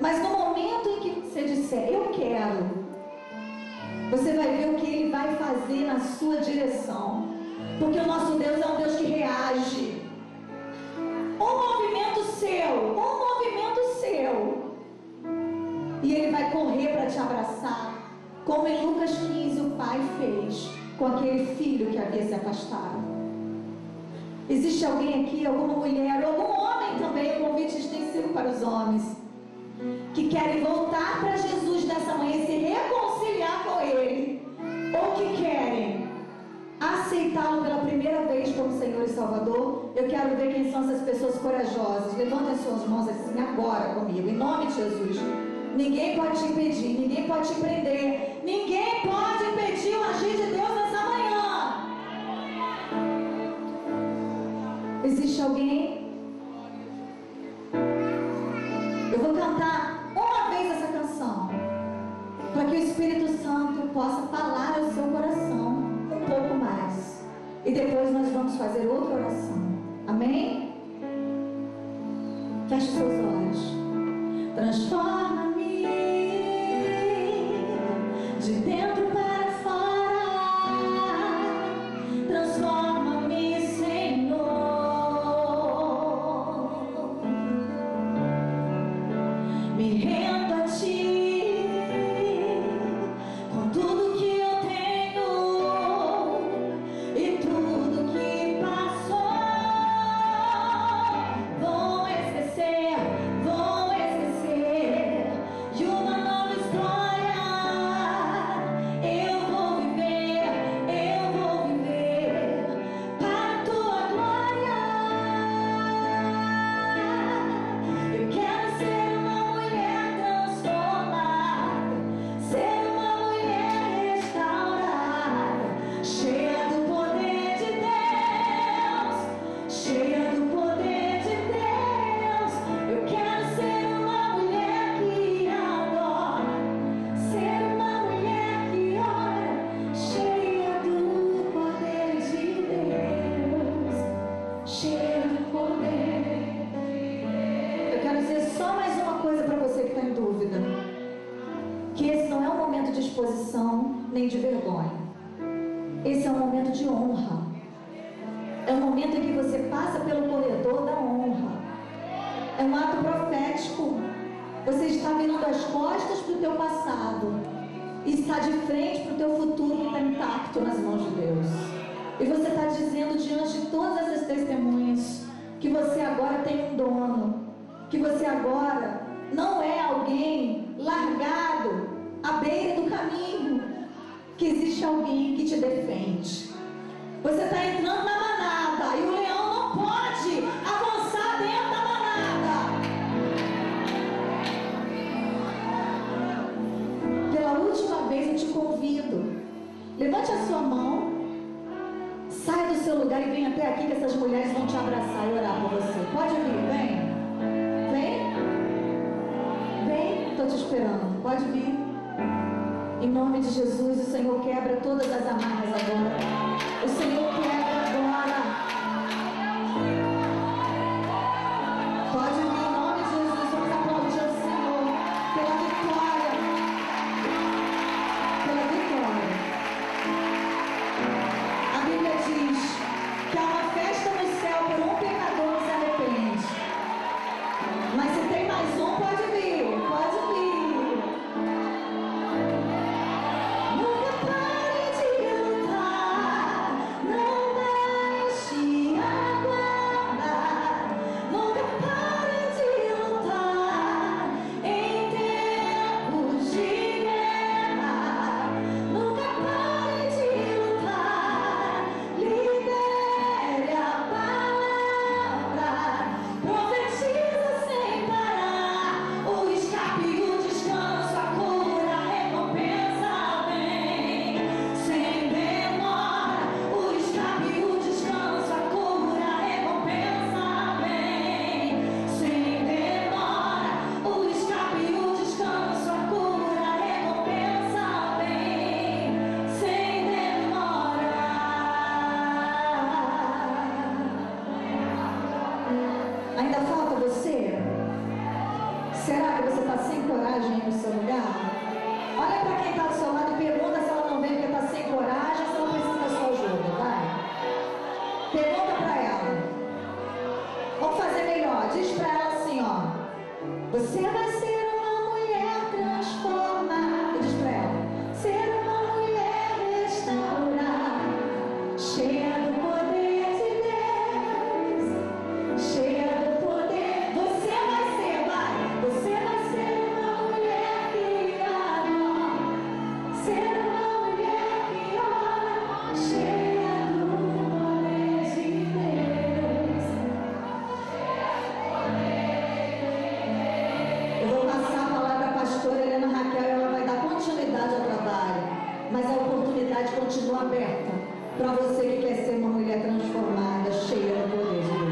Speaker 1: Mas no momento em que você disser, eu quero, você vai ver o que Ele vai fazer na sua direção. Porque o nosso Deus é um Deus que reage. Um movimento seu, e Ele vai correr para te abraçar, como em Lucas 15 o pai fez com aquele filho que havia se afastado. Existe alguém aqui, alguma mulher, ou algum homem também, um convite extensivo para os homens, que querem voltar para Jesus nessa manhã e se reconciliar com Ele, ou que querem aceitá-lo pela primeira vez como Senhor e Salvador. Eu quero ver quem são essas pessoas corajosas. Levantem suas mãos assim agora comigo, em nome de Jesus. Ninguém pode te impedir, ninguém pode te prender, ninguém pode impedir o agir de Deus nessa manhã. Existe alguém? Eu vou cantar uma vez essa canção, para que o Espírito Santo possa falar ao seu coração um pouco mais. E depois nós vamos fazer outra oração. Amém? Feche seus olhos. Transforma-me de dentro para fora. Transforma-me, Senhor. Me rendo a Ti com tudo que eu tenho e tudo que passou. Vou esquecer. E uma nova história eu vou viver para a Tua glória. Eu quero ser uma mulher transformada, ser uma mulher restaurada, cheia do poder de Deus, cheia do poder de Deus. Eu quero ser uma mulher que adora, ser uma mulher que ora, cheia do poder de Deus, cheia do poder. Eu quero dizer só mais uma coisa para você que está em dúvida, que esse não é um momento de exposição nem de vergonha. Esse é um momento de honra. É um momento em que você passa pelo corredor da honra. É um ato profético. Você está virando as costas para o teu passado e está de frente para o teu futuro que está intacto nas mãos de Deus. E você está dizendo diante de todas essas testemunhas que você agora tem um dono, que você agora não é alguém largado à beira do caminho, que existe alguém que te defende. Você está entrando na manada e o leão não pode avançar dentro da manada. Pela última vez eu te convido, levante a sua mão, saia do seu lugar e venha até aqui, que essas mulheres vão te abraçar e orar por você. Pode vir, vem. Vem, estou te esperando. Pode vir. Em nome de Jesus, o Senhor quebra todas as amarras agora. O Senhor quebra agora. Pode vir, em nome de Jesus. Vamos aplaudir ao Senhor pela vitória. Pela vitória. A Bíblia diz que há uma festa no céu por um pecador que se arrepende. Mas se tem mais um, pode vir. Pode vir. Nunca pare de lutar, não deixe aguardar. Nunca pare de lutar em tempos de guerra. Nunca pare de lutar, lidere a palavra, profetiza sem parar. Você vai ser uma mulher transformada. Diz pra ela: ser uma mulher restaurada, cheia do poder de Deus, cheia do poder. Você vai ser, vai. Você vai ser uma mulher que ama, ser uma mulher que ora, cheia do poder de Deus. Eu vou passar a palavra à pastora Helena Raquel, ela vai dar continuidade ao trabalho, mas a oportunidade continua aberta para você que quer ser uma mulher transformada, cheia do poder de Deus.